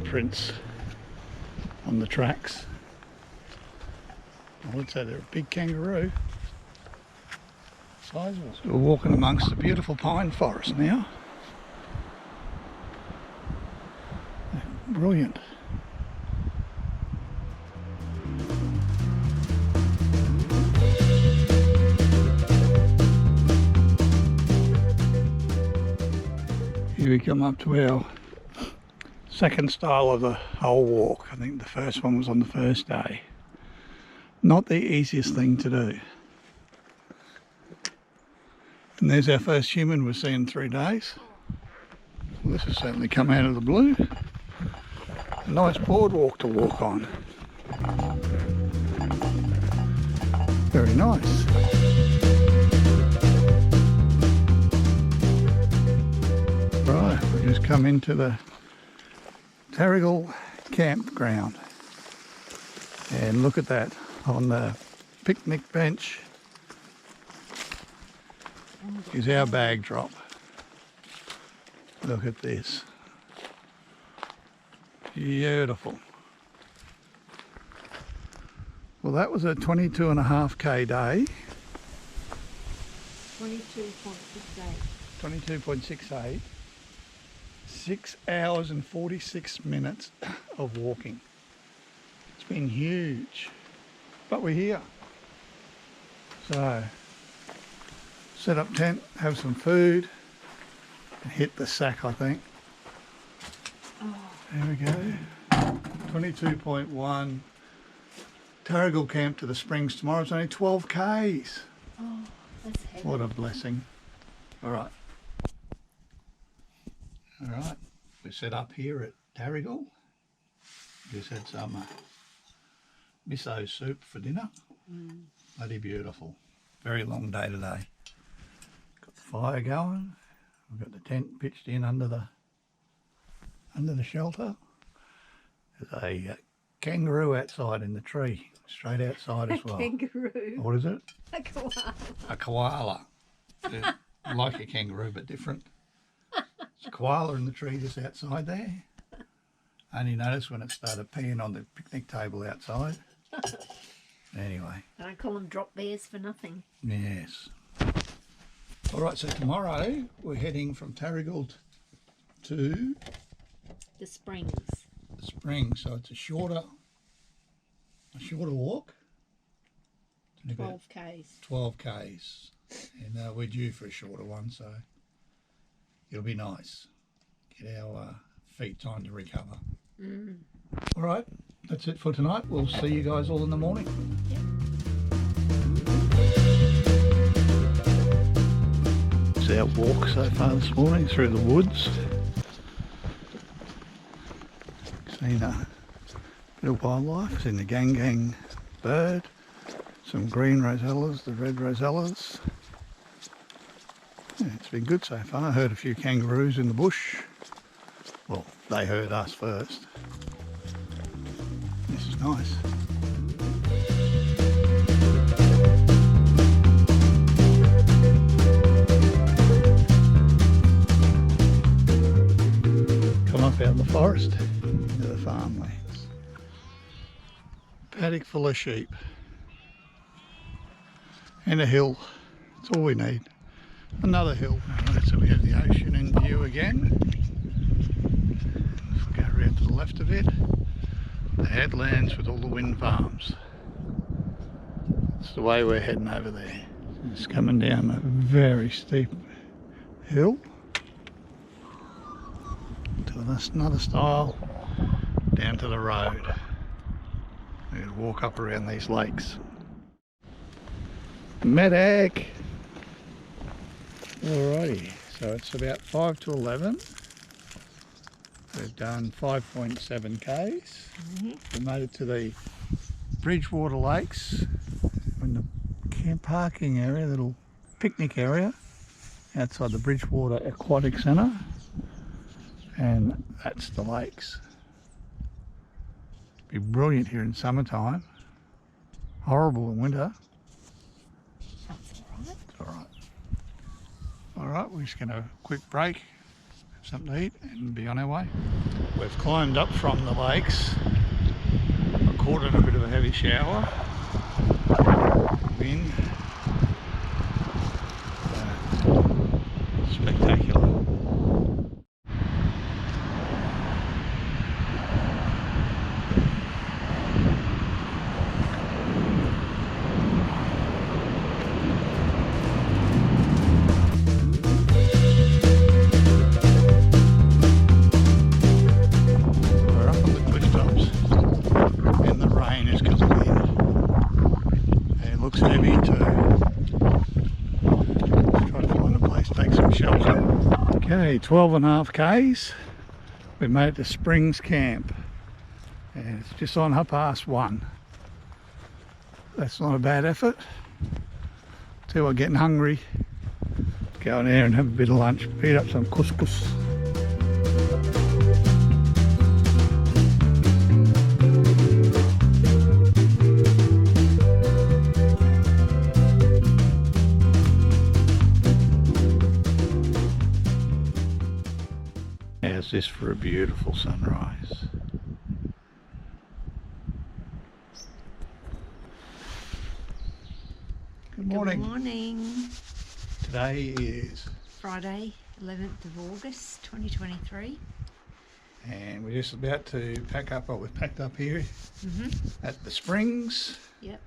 Prints on the tracks. I would say they're a big kangaroo. Sizable. So we're walking amongst a beautiful pine forest now. Brilliant. we come up to our second style of the whole walk. I think the first one was on the first day. Not the easiest thing to do. And there's our first human we've seen in 3 days. Well, this has certainly come out of the blue. A nice boardwalk to walk on. Very nice. Right, we just come into the Terrigal campground. And look at that on the picnic bench is our bag drop. Look at this. Beautiful. Well, that was a 22.5k day. 22.68. 22.68. 6 hours and 46 minutes of walking. It's been huge. But we're here. So, set up tent, have some food, and hit the sack, I think. Oh. There we go. 22.1. Terrigal camp to the Springs tomorrow. It's only 12 k's. Oh, that's heavy. What a blessing. All right. All right. We're set up here at Terrigal. Just had some miso soup for dinner. Bloody beautiful. Very long day today. Got the fire going. We've got the tent pitched in under the shelter. There's a kangaroo outside in the tree, straight outside as well. Kangaroo. What is it? A koala. A koala. Yeah, like a kangaroo, but different. It's a koala in the tree just outside there. I only noticed when it started peeing on the picnic table outside. Anyway. I don't call them drop bears for nothing. Yes. All right, so tomorrow we're heading from Terrigal to The Springs. the Springs. So it's a shorter walk. 12 k's. 12 k's. And we're due for a shorter one, so it'll be nice. Get our feet time to recover. All right, that's it for tonight. We'll see you guys all in the morning. Yep. It's our walk so far this morning through the woods. Seen a bit of wildlife, seen the gang bird, some green rosellas, the red rosellas. Yeah, it's been good so far. I heard a few kangaroos in the bush. Well, they heard us first. This is nice. Come up out of the forest into the farmlands. Paddock full of sheep. And a hill. That's all we need. Another hill. Alright, so we have the ocean in view again. Let's go around to the left of it. The headlands with all the wind farms. That's the way we're heading over there. It's coming down a very steep hill to another style down to the road. We're going to walk up around these lakes. Medic! Alrighty, so it's about 5 to 11. We've done 5.7 k's. We made it to the Bridgewater Lakes in the camp parking area, little picnic area outside the Bridgewater Aquatic Centre, and that's the lakes. Be brilliant here in summertime, horrible in winter. That's alright. It's alright. Alright, we're just going to have a quick break, have something to eat and be on our way. We've climbed up from the lakes. I caught in a bit of a heavy shower. Wind. Spectacular. some shelter. Okay, 12.5 k's. We made it to Springs Camp, and it's just on 1:30. That's not a bad effort. Tell you what, getting hungry. Go in there and have a bit of lunch. Eat up some couscous. How's this for a beautiful sunrise? Good morning. Good morning. Today is Friday, 11th of August 2023. and we're just about to pack up what we've packed up here at the Springs. Yep.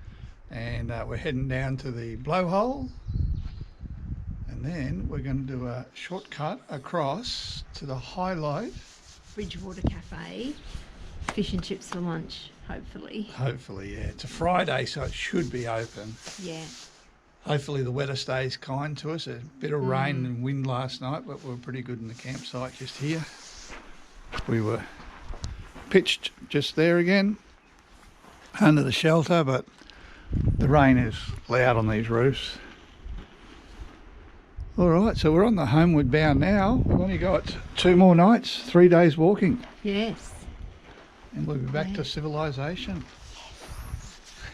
And we're heading down to the blowhole, and then we're going to do a shortcut across to the highlight. Bridgewater Cafe. Fish and chips for lunch, hopefully. Hopefully, yeah. It's a Friday, so it should be open. Yeah. Hopefully the weather stays kind to us. A bit of rain and wind last night, but we were pretty good in the campsite just here. We were pitched just there again, under the shelter, but the rain is loud on these roofs. All right, so we're on the homeward bound now. We've only got 2 more nights, 3 days walking, Yes. and we'll be back to civilization.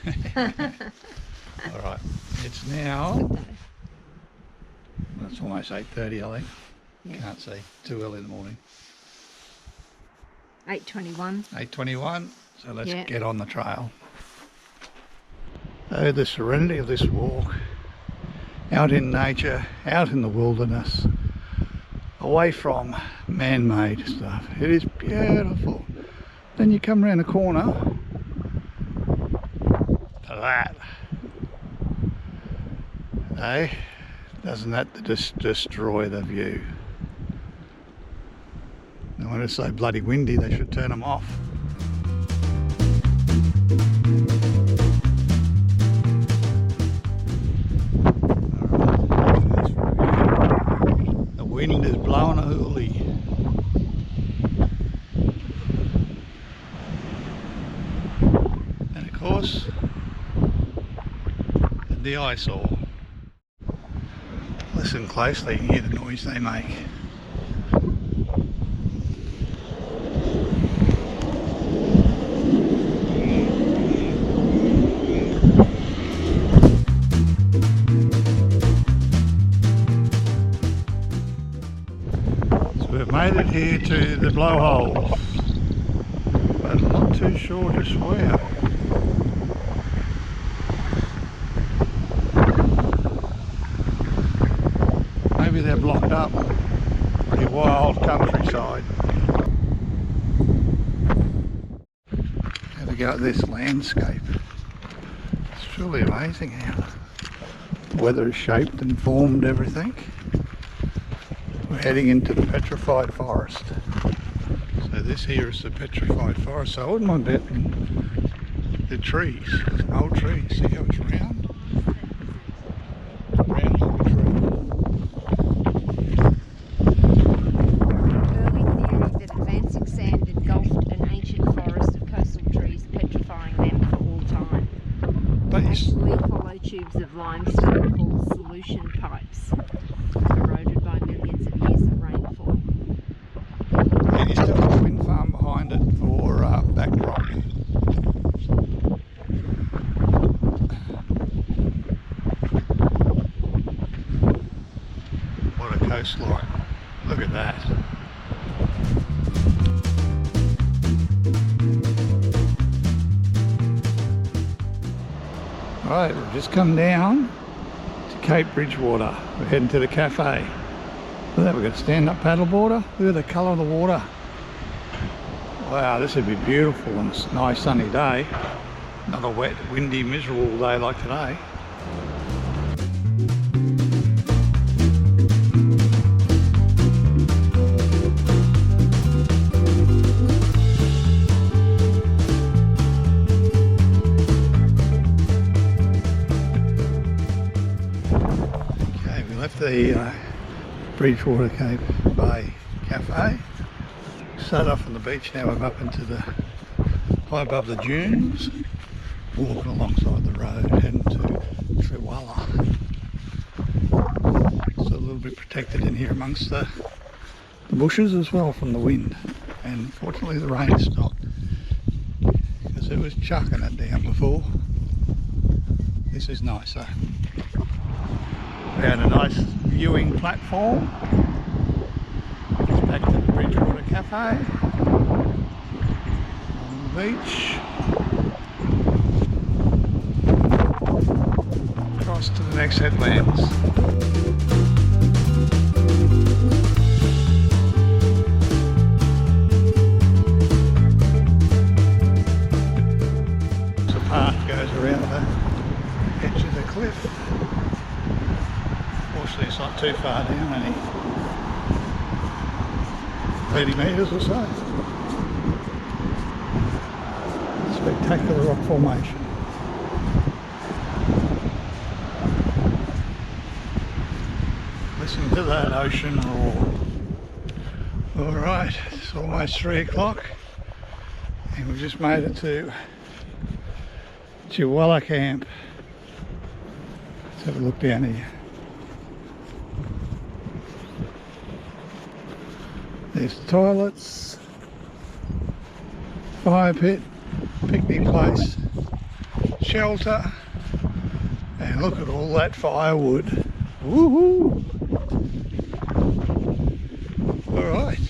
All right, it's now, it's almost 8:30, I think. Yeah. Can't see, too early in the morning. 8:21. 8:21, so let's Yeah. get on the trail. Oh, the serenity of this walk, out in nature, out in the wilderness, away from man-made stuff. It is beautiful. Then you come around the corner to that. Hey, doesn't that just destroy the view? And when it's so bloody windy, they should turn them off. The wind is blowing a hoolie. And of course, the eyesore. Listen closely and hear the noise they make. So we've made it here to the blowhole, but I'm not too sure just where. Maybe they're blocked up. Pretty wild countryside. Have a go at this landscape. It's truly amazing how the weather has shaped and formed everything. We're heading into the petrified forest. So this here is the petrified forest. So I wouldn't mind betting the trees, old trees. See how it's round? Round like a tree. Advancing sand engulfed an ancient forest of coastal trees, petrifying them for all time. Actually, hollow tubes of limestone called solution pipes, eroded by millions of years of rainfall. And you still got a wind farm behind it for backdrop. What a coastline. Look at that. Right, we've just come down to Cape Bridgewater. We're heading to the cafe. Look at that, we've got a stand-up paddleboarder. Look at the colour of the water. Wow, this would be beautiful on a nice sunny day. Not a wet, windy, miserable day like today. Okay, we left the Bridgewater Cape Bay Cafe. Start off on the beach, now we're up into the high above the dunes, walking alongside the road, heading to Trewalla. It's a little bit protected in here amongst the bushes as well from the wind, and fortunately the rain stopped because it was chucking it down before. This is nicer. We had a nice viewing platform. It's back to the Bridgewater Cafe on the beach. Across to the next headlands. The path goes around the edge of the cliff. Fortunately it's not too far down, only 30 metres or so. Spectacular rock formation. Listen to that ocean roar. Alright, it's almost 3 o'clock and we've just made it to Trewalla Camp. Let's have a look down here. There's the toilets, fire pit, picnic place, shelter, and look at all that firewood. Woohoo! Alright,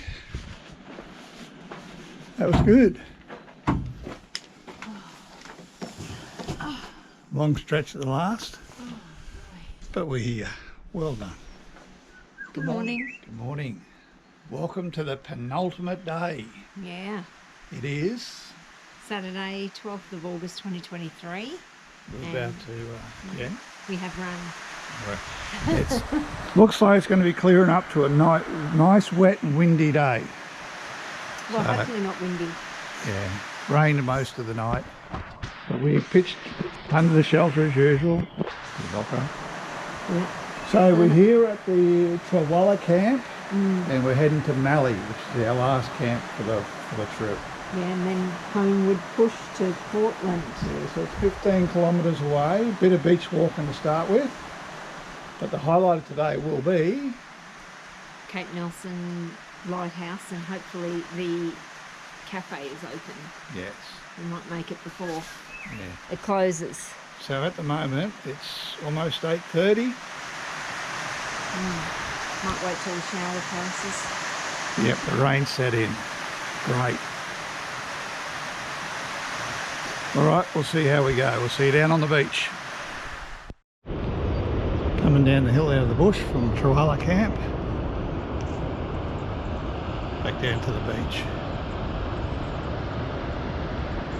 that was good. Long stretch at the last, but we're here. Well done. Good morning. Good morning. Welcome to the penultimate day. Yeah. It is. Saturday, 12th of August 2023. We're about to, yeah. We have run. It looks like it's going to be clearing up to a nice, wet and windy day. Well, So, hopefully not windy. Yeah, rained most of the night. But we pitched under the shelter as usual. Yeah. So we're here at the Trewalla camp and we're heading to Mallee, which is our last camp for the trip. Yeah, and then homeward push to Portland. Yeah, so it's 15 kilometres away, bit of beach walking to start with. But the highlight of today will be Cape Nelson Lighthouse, and hopefully the cafe is open. yes. We might make it before Yeah. it closes. So at the moment it's almost 8:30. Might wait till the shower passes. Yep, the rain set in. Great. All right, we'll see how we go. We'll see you down on the beach. Coming down the hill out of the bush from Trewalla camp. Back down to the beach.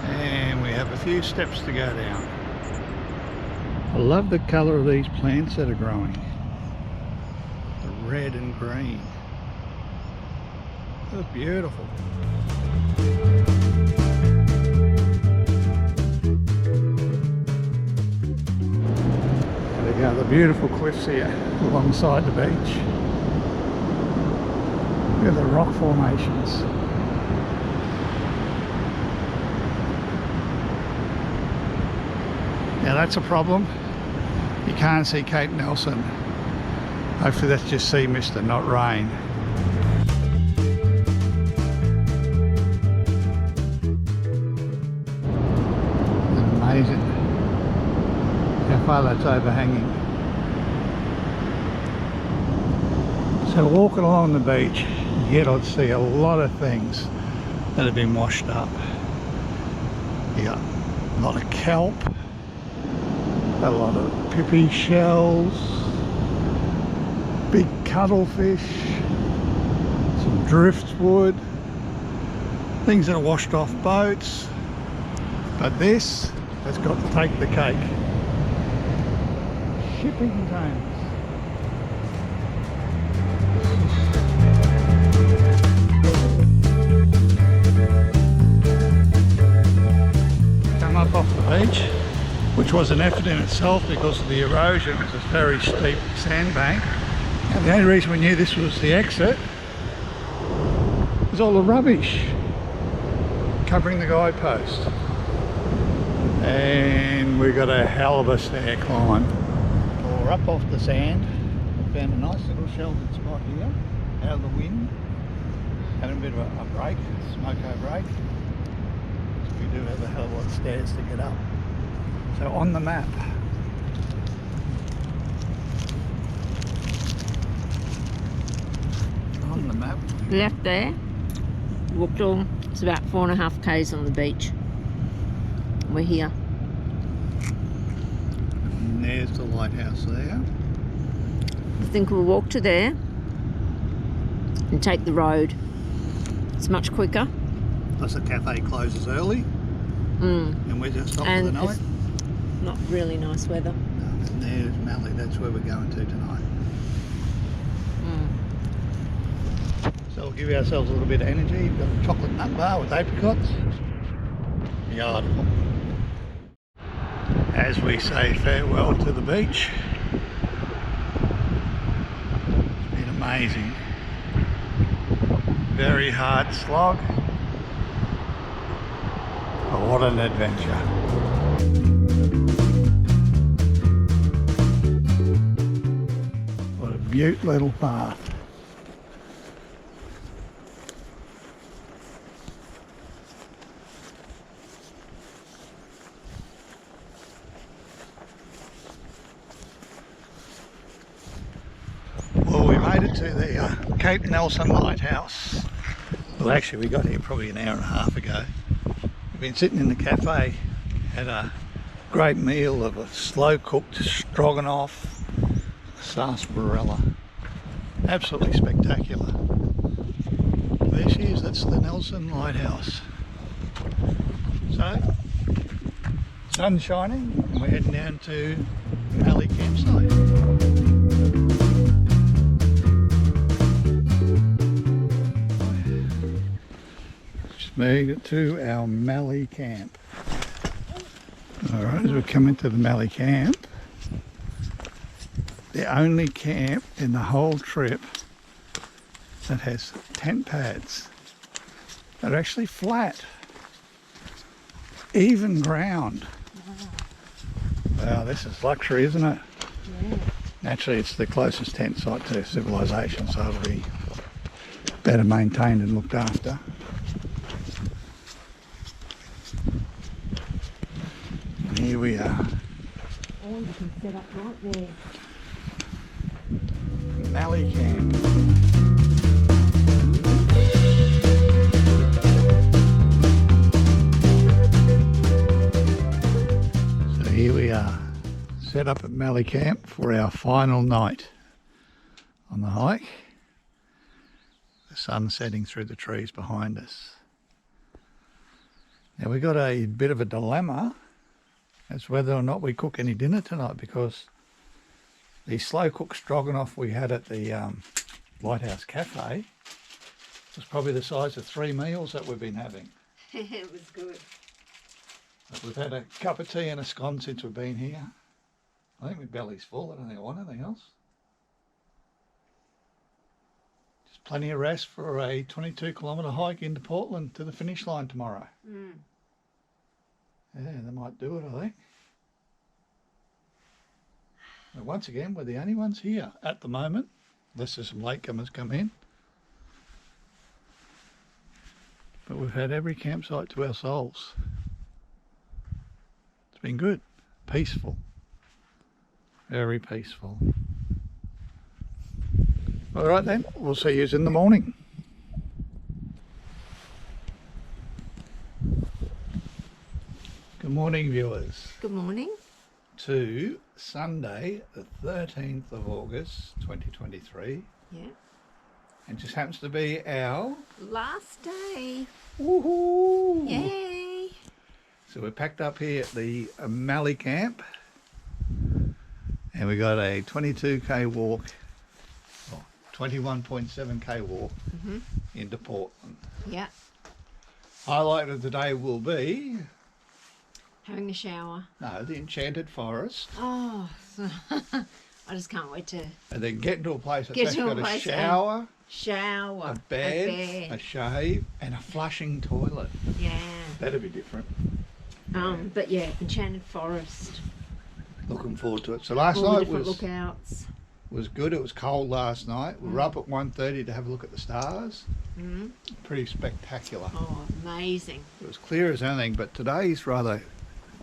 And we have a few steps to go down. I love the colour of these plants that are growing. The red and green. They're beautiful. There we go, the beautiful cliffs here alongside the beach. Look at the rock formations. Now that's a problem. You can't see Cape Nelson. Hopefully that's just sea mist and not rain. Amazing how far that's overhanging. So walking along the beach, you get to see a lot of things that have been washed up. You got a lot of kelp, a lot of pippy shells, big cuttlefish, some driftwood, things that are washed off boats. But this has got to take the cake. Shipping containers. Come up off the beach, which was an effort in itself because of the erosion. It's a very steep sandbank And the only reason we knew this was the exit was all the rubbish covering the guidepost. And we got a hell of a stair climb. We're up off the sand. Found a nice little sheltered spot here, out of the wind. Having a bit of a break, smoko break. So we do have a hell of a lot of stairs to get up. So on the map, Left there, walked all, it's about 4.5 k's on the beach. We're here. and there's the lighthouse there. I think we'll walk to there and take the road. It's much quicker. Plus the cafe closes early, and we're just off for the night. It's not really nice weather. And there's Mallee, that's where we're going to tonight. So we'll give ourselves a little bit of energy. We've got a chocolate nut bar with apricots. Beautiful. As we say farewell to the beach, it's been amazing. Very hard slog, but what an adventure. What a beaut little path. Well, we made it to the Cape Nelson Lighthouse. Well, actually we got here probably an hour and a half ago. We've been sitting in the cafe, had a great meal of a slow cooked stroganoff sarsaparilla. Absolutely spectacular. There she is, that's the Nelson Lighthouse. So, sun's shining and we're heading down to Mallee campsite. Made it to our Mallee camp. Alright, as we come into the Mallee camp, the only camp in the whole trip that has tent pads that are actually flat, even ground. Wow, this is luxury, isn't it? Yeah. Naturally, it's the closest tent site to civilization, so it'll be better maintained and looked after. Here we are. Oh, you can set up right there. Mallee camp. So here we are, set up at Mallee camp for our final night on the hike. The sun setting through the trees behind us. Now we got a bit of a dilemma as whether or not we cook any dinner tonight, because the slow cooked stroganoff we had at the Lighthouse Cafe was probably the size of 3 meals that we've been having. It was good. But we've had a cup of tea and a scone since we've been here. I think my belly's full. I don't think I want anything else. Just plenty of rest for a 22-kilometre hike into Portland to the finish line tomorrow. Yeah, they might do it, I think. But once again, we're the only ones here at the moment, unless there's some latecomers come in. But we've had every campsite to ourselves. It's been good, peaceful, very peaceful. All right then, we'll see you in the morning. Good morning, viewers. Good morning. To Sunday, the 13th of August, 2023. Yeah. And just happens to be our... Last day. Woohoo! Yay. So we're packed up here at the Mallee camp. And we got a 22k walk, or 21.7k walk into Portland. Yeah. Highlight of the day will be... Having a shower. No, the Enchanted Forest. Oh, I just can't wait to And then get into a place that's Get actually to a got a place shower, shower, a bed, a shave, and a flushing toilet. Yeah. That'd be different. But yeah, Enchanted Forest. Looking forward to it. So last All the night different lookouts. was good. It was cold last night. We were up at 1:30 to have a look at the stars. Mm. Pretty spectacular. Oh, amazing. It was clear as anything, but today's rather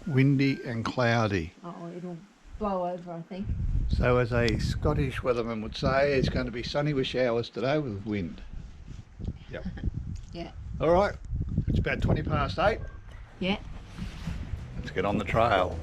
windy and cloudy. Oh, it'll blow over, I think. So as a Scottish weatherman would say, it's going to be sunny with showers today with wind. Yep. Yeah. All right. It's about 20 past 8. Yeah. Let's get on the trail.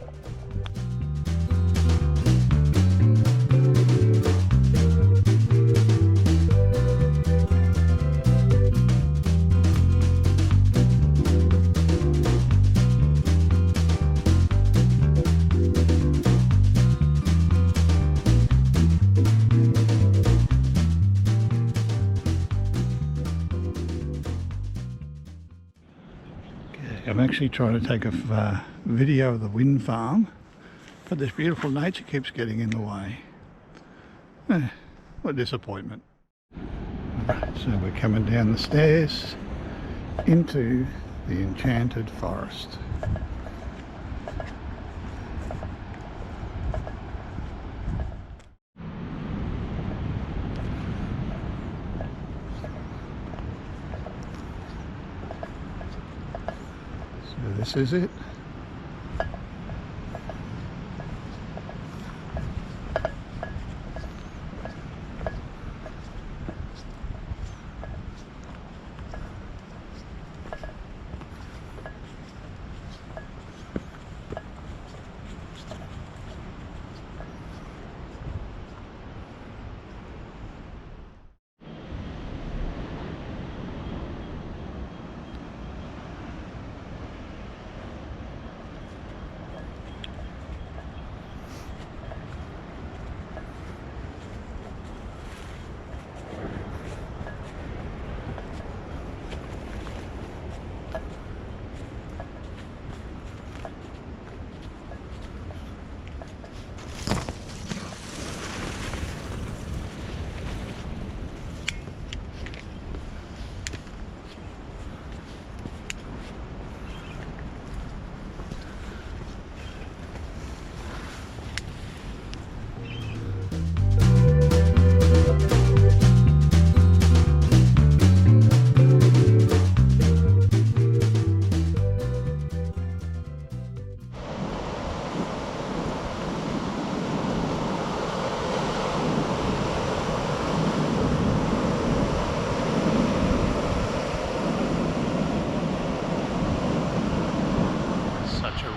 I'm actually trying to take a video of the wind farm, but this beautiful nature keeps getting in the way. What a disappointment. So we're coming down the stairs into the Enchanted Forest. So this is it.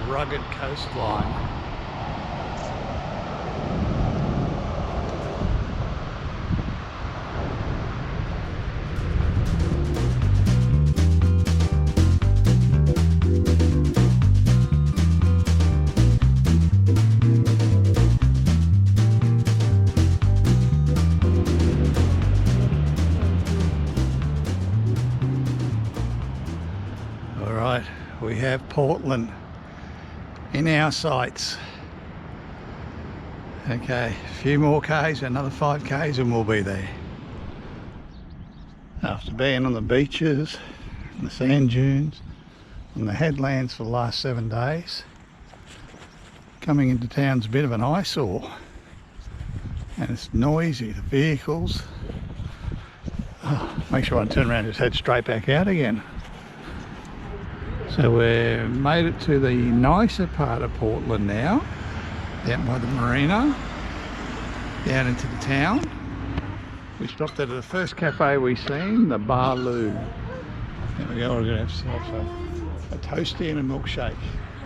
Rugged coastline. All right, we have Portland in our sights. Okay, a few more Ks, another 5 Ks and we'll be there. After being on the beaches, the sand dunes and the headlands for the last 7 days, coming into town's a bit of an eyesore and it's noisy, the vehicles. Oh, make sure I turn around and just head straight back out again. So we've made it to the nicer part of Portland now, down by the marina, down into the town. We stopped at the first cafe we seen, the Barloo. There we go, we're going to have ourselves a toasty and a milkshake.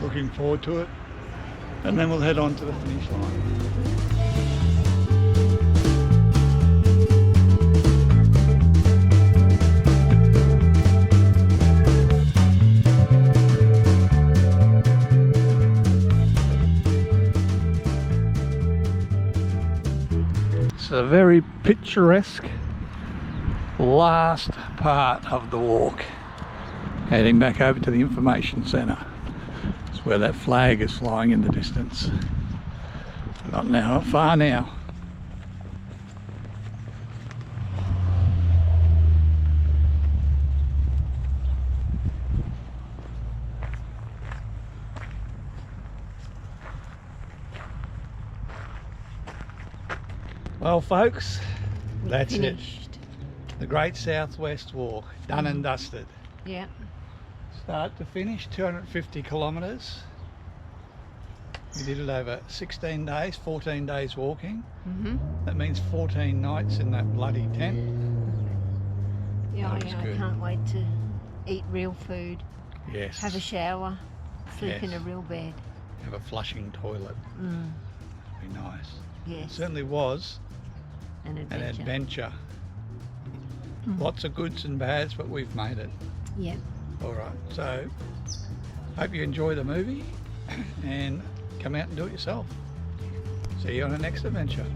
Looking forward to it. And then we'll head on to the finish line. It's a very picturesque last part of the walk. Heading back over to the information centre. It's where that flag is flying in the distance. Not far now. Well, folks, We that's finished. it. The Great Southwest Walk, done and dusted. Yeah. Start to finish, 250 kilometres. We did it over 16 days, 14 days walking. That means 14 nights in that bloody tent. Yeah, That was I good. can't wait to eat real food, Yes. have a shower, sleep in a Yes. real bed. Have a flushing toilet. That'd be nice. Yes, Certainly was an an adventure. adventure. Lots of goods and bads, but we've made it. Yeah. All right, so hope you enjoy the movie and come out and do it yourself. See you on the next adventure.